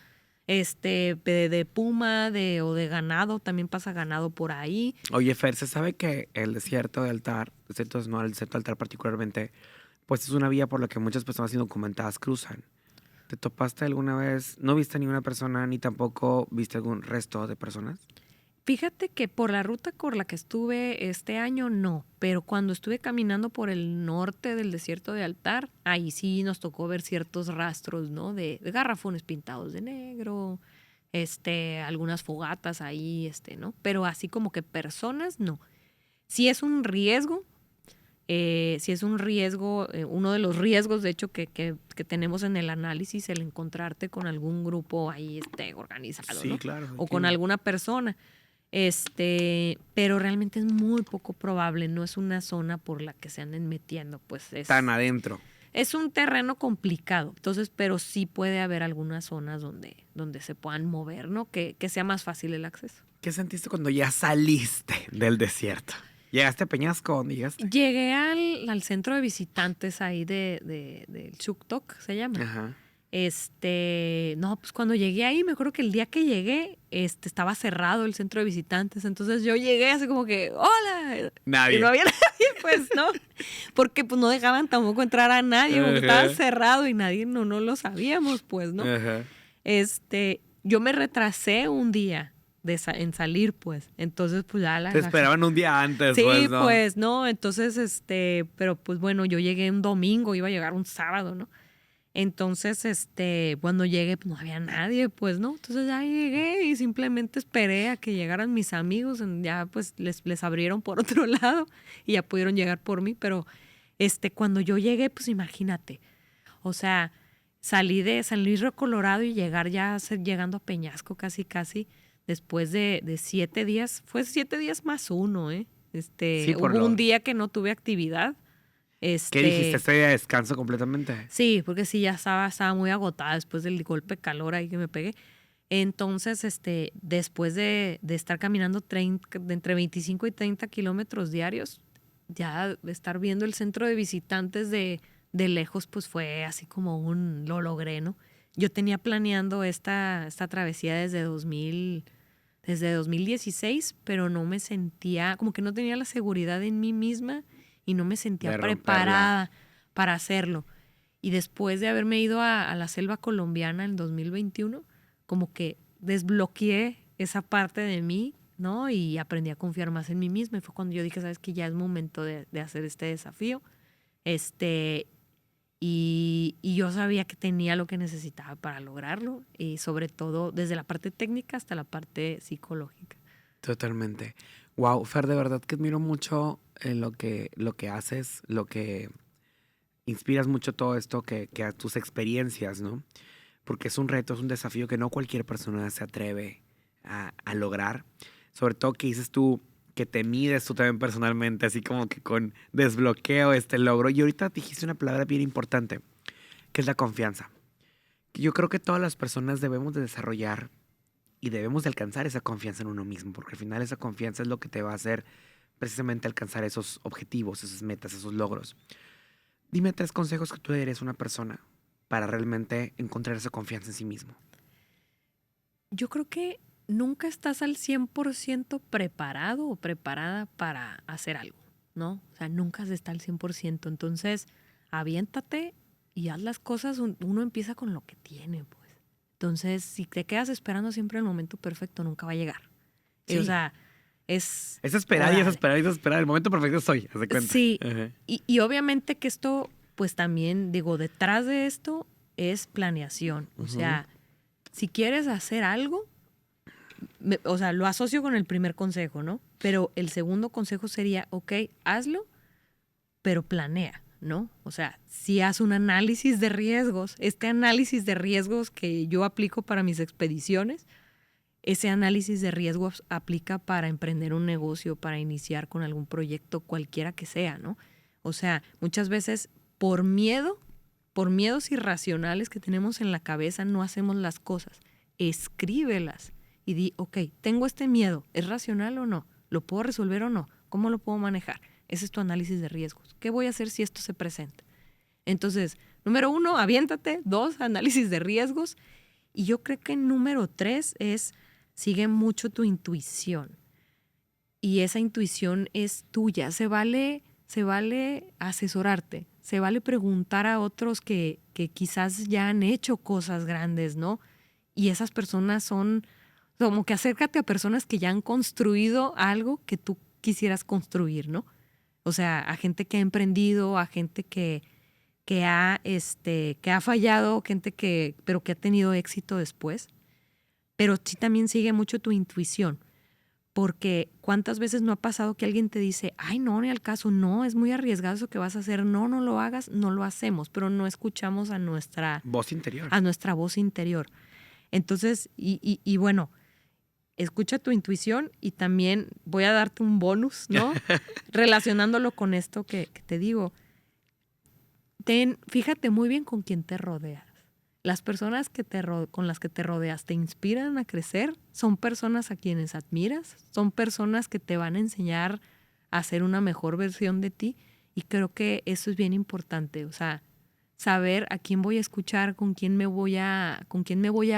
de puma, o de ganado, también pasa ganado por ahí. Oye, Fer, se sabe que el desierto de Altar, no, el desierto de Altar particularmente, pues es una vía por la que muchas personas indocumentadas cruzan. ¿Te topaste alguna vez? ¿No viste a ninguna persona ni tampoco viste algún resto de personas? Fíjate que por la ruta por la que estuve este año, no, pero cuando estuve caminando por el norte del desierto de Altar, ahí sí nos tocó ver ciertos rastros, ¿no? De garrafones pintados de negro, algunas fogatas ahí, ¿no? Pero así como que personas, no. Sí es un riesgo, uno de los riesgos, de hecho, que tenemos en el análisis, el encontrarte con algún grupo ahí organizado, Sí, ¿no? claro, O con entiendo. alguna persona. Pero realmente es muy poco probable, no es una zona por la que se anden metiendo, pues Tan adentro. es un terreno complicado, entonces, pero sí puede haber algunas zonas donde se puedan mover, ¿no? Que sea más fácil el acceso. ¿Qué sentiste cuando ya saliste del desierto? ¿Llegaste a Peñasco? ¿Dónde llegaste? Llegué al centro de visitantes ahí del Chuktok, se llama. Ajá. No, pues cuando llegué ahí, me acuerdo que el día que llegué, estaba cerrado el centro de visitantes. Entonces yo llegué así como que, ¡hola! Nadie. Y no había nadie, pues, ¿no? Porque pues no dejaban tampoco entrar a nadie, porque estaba Ajá. cerrado y nadie, no lo sabíamos, pues, ¿no? Ajá. Yo me retrasé un día en salir, pues. Entonces, pues ya Te esperaban un día antes, sí, pues, ¿no? pues, ¿no? Entonces, pero pues bueno, yo llegué un domingo, iba a llegar un sábado, ¿no? Entonces, cuando llegué, pues no había nadie, pues, ¿no? Entonces ya llegué y simplemente esperé a que llegaran mis amigos. Ya, pues, les abrieron por otro lado y ya pudieron llegar por mí. Pero, cuando yo llegué, pues imagínate. O sea, salí de San Luis Río Colorado y llegando a Peñasco casi, casi, después de 7 días. Fue 7 días más uno, ¿eh? Sí, por Hubo un lo... día que no tuve actividad. ¿Qué dijiste? ¿Este día de descanso completamente? Sí, porque sí, ya estaba muy agotada después del golpe de calor ahí que me pegué. Entonces, después de estar caminando de entre 25 y 30 kilómetros diarios, ya estar viendo el centro de visitantes de lejos, pues fue así como lo logré, ¿no? Yo tenía planeando esta travesía desde 2016, pero no me sentía, como que no tenía la seguridad en mí misma y no me sentía De romperla. preparada para hacerlo. Y después de haberme ido a la selva colombiana en 2021, como que desbloqueé esa parte de mí, ¿no? Y aprendí a confiar más en mí misma. Y fue cuando yo dije, sabes que ya es momento de hacer este desafío. Y yo sabía que tenía lo que necesitaba para lograrlo. Y sobre todo desde la parte técnica hasta la parte psicológica. Totalmente. Wow, Fer, de verdad que admiro mucho lo que haces, lo que inspiras mucho todo esto, que a tus experiencias, ¿no? Porque es un reto, es un desafío que no cualquier persona se atreve a lograr. Sobre todo que dices tú que te mides tú también personalmente, así como que con desbloqueo este logro. Y ahorita dijiste una palabra bien importante, que es la confianza. Yo creo que todas las personas debemos de desarrollar y debemos de alcanzar esa confianza en uno mismo, porque al final esa confianza es lo que te va a hacer precisamente alcanzar esos objetivos, esas metas, esos logros. Dime 3 consejos que tú le darías a una persona para realmente encontrar esa confianza en sí mismo. Yo creo que nunca estás al 100% preparado o preparada para hacer algo, ¿no? O sea, nunca se está al 100%. Entonces, aviéntate y haz las cosas. Uno empieza con lo que tiene, pues. Entonces, si te quedas esperando siempre el momento perfecto, nunca va a llegar. Sí. O sea, es... Es esperar y es órale. esperar y es esperar. El momento perfecto estoy, haz de cuenta. Sí, Ajá. y obviamente que esto, pues también, digo, detrás de esto es planeación. O sea, si quieres hacer algo, o sea, lo asocio con el primer consejo, ¿no? Pero el segundo consejo sería, ok, hazlo, pero planea, ¿no? O sea, si haz un análisis de riesgos, este análisis de riesgos que yo aplico para mis expediciones, ese análisis de riesgos aplica para emprender un negocio, para iniciar con algún proyecto, cualquiera que sea, ¿no? O sea, muchas veces por miedos irracionales que tenemos en la cabeza, no hacemos las cosas. Escríbelas y di, ok, tengo este miedo, ¿es racional o no? ¿Lo puedo resolver o no? ¿Cómo lo puedo manejar? Ese es tu análisis de riesgos. ¿Qué voy a hacer si esto se presenta? Entonces, número 1, aviéntate. 2, análisis de riesgos. Y yo creo que número 3 es, sigue mucho tu intuición. Y esa intuición es tuya. Se vale asesorarte, se vale preguntar a otros que quizás ya han hecho cosas grandes, ¿no? Y esas personas son, como que acércate a personas que ya han construido algo que tú quisieras construir, ¿no? O sea, a gente que ha emprendido, a gente que ha fallado, pero que ha tenido éxito después. Pero sí también sigue mucho tu intuición. Porque ¿cuántas veces no ha pasado que alguien te dice, ay, no, ni al caso, no, es muy arriesgado eso que vas a hacer, no lo hagas, no lo hacemos, pero no escuchamos a nuestra voz interior. A nuestra voz interior. Entonces, y bueno, escucha tu intuición y también voy a darte un bonus, ¿no? Relacionándolo con esto que te digo. Fíjate muy bien con quién te rodeas. Las personas con las que te rodeas te inspiran a crecer, son personas a quienes admiras, son personas que te van a enseñar a ser una mejor versión de ti, y creo que eso es bien importante, o sea, saber a quién voy a escuchar, con quién me voy a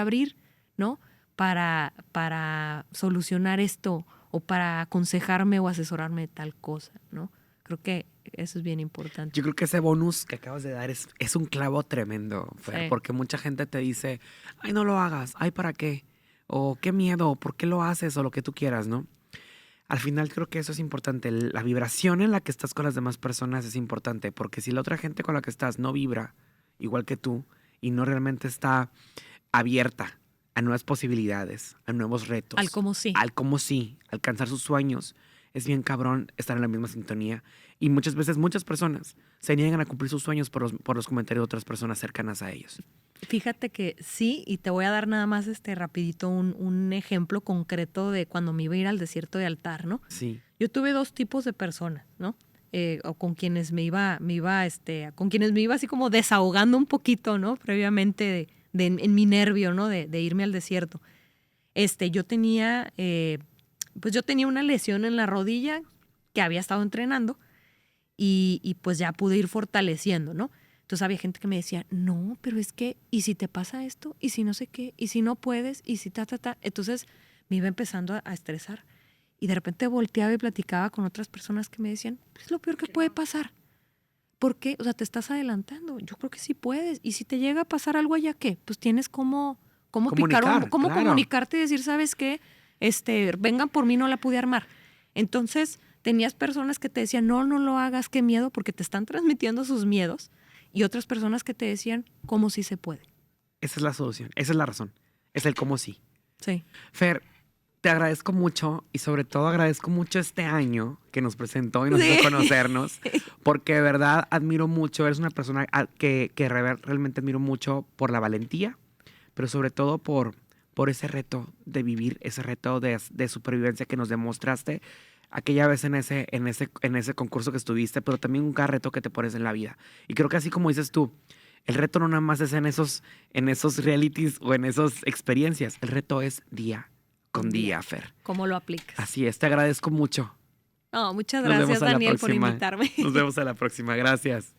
abrir, ¿no? Para solucionar esto o para aconsejarme o asesorarme de tal cosa, ¿no? Creo que eso es bien importante. Yo creo que ese bonus que acabas de dar es un clavo tremendo, Fer, Sí. porque mucha gente te dice, ay, no lo hagas, ay, ¿para qué? O qué miedo, ¿por qué lo haces? O lo que tú quieras, ¿no? Al final creo que eso es importante. La vibración en la que estás con las demás personas es importante, porque si la otra gente con la que estás no vibra igual que tú y no realmente está abierta a nuevas posibilidades, a nuevos retos, Al cómo sí. Alcanzar sus sueños, es bien cabrón estar en la misma sintonía. Y muchas veces muchas personas se niegan a cumplir sus sueños por los comentarios de otras personas cercanas a ellos. Fíjate que sí, y te voy a dar nada más rapidito un ejemplo concreto de cuando me iba a ir al desierto de Altar, ¿no? Sí. Yo tuve 2 tipos de personas, ¿no? O con quienes con quienes me iba así como desahogando un poquito, ¿no? Previamente en mi nervio, ¿no? De irme al desierto. Yo tenía una lesión en la rodilla que había estado entrenando y pues ya pude ir fortaleciendo, ¿no? Entonces había gente que me decía, no, pero es que, ¿y si te pasa esto? ¿Y si no sé qué? ¿Y si no puedes? ¿Y si ta? Entonces me iba empezando a estresar. Y de repente volteaba y platicaba con otras personas que me decían, es lo peor que puede pasar. ¿Por qué? O sea, te estás adelantando. Yo creo que sí puedes. Y si te llega a pasar algo allá, ¿qué? Pues tienes cómo Comunicar, cómo claro. comunicarte y decir, ¿sabes qué? Vengan por mí, no la pude armar. Entonces, tenías personas que te decían, no lo hagas, qué miedo, porque te están transmitiendo sus miedos. Y otras personas que te decían, ¿cómo sí se puede? Esa es la solución, esa es la razón. Es el cómo sí. Sí. Fer, te agradezco mucho y sobre todo agradezco mucho este año que nos presentó y nos hizo conocernos, porque de verdad admiro mucho, eres una persona que realmente admiro mucho por la valentía, pero sobre todo por ese reto de vivir, ese reto de supervivencia que nos demostraste aquella vez en ese concurso que estuviste, pero también un cada reto que te pones en la vida. Y creo que así como dices tú, el reto no nada más es en esos realities o en esas experiencias, el reto es día con día, Fer. ¿Cómo lo aplicas? Así es, te agradezco mucho. Oh, muchas Nos vemos gracias, a la Daniel, por próxima. invitarme. Nos vemos a la próxima, gracias.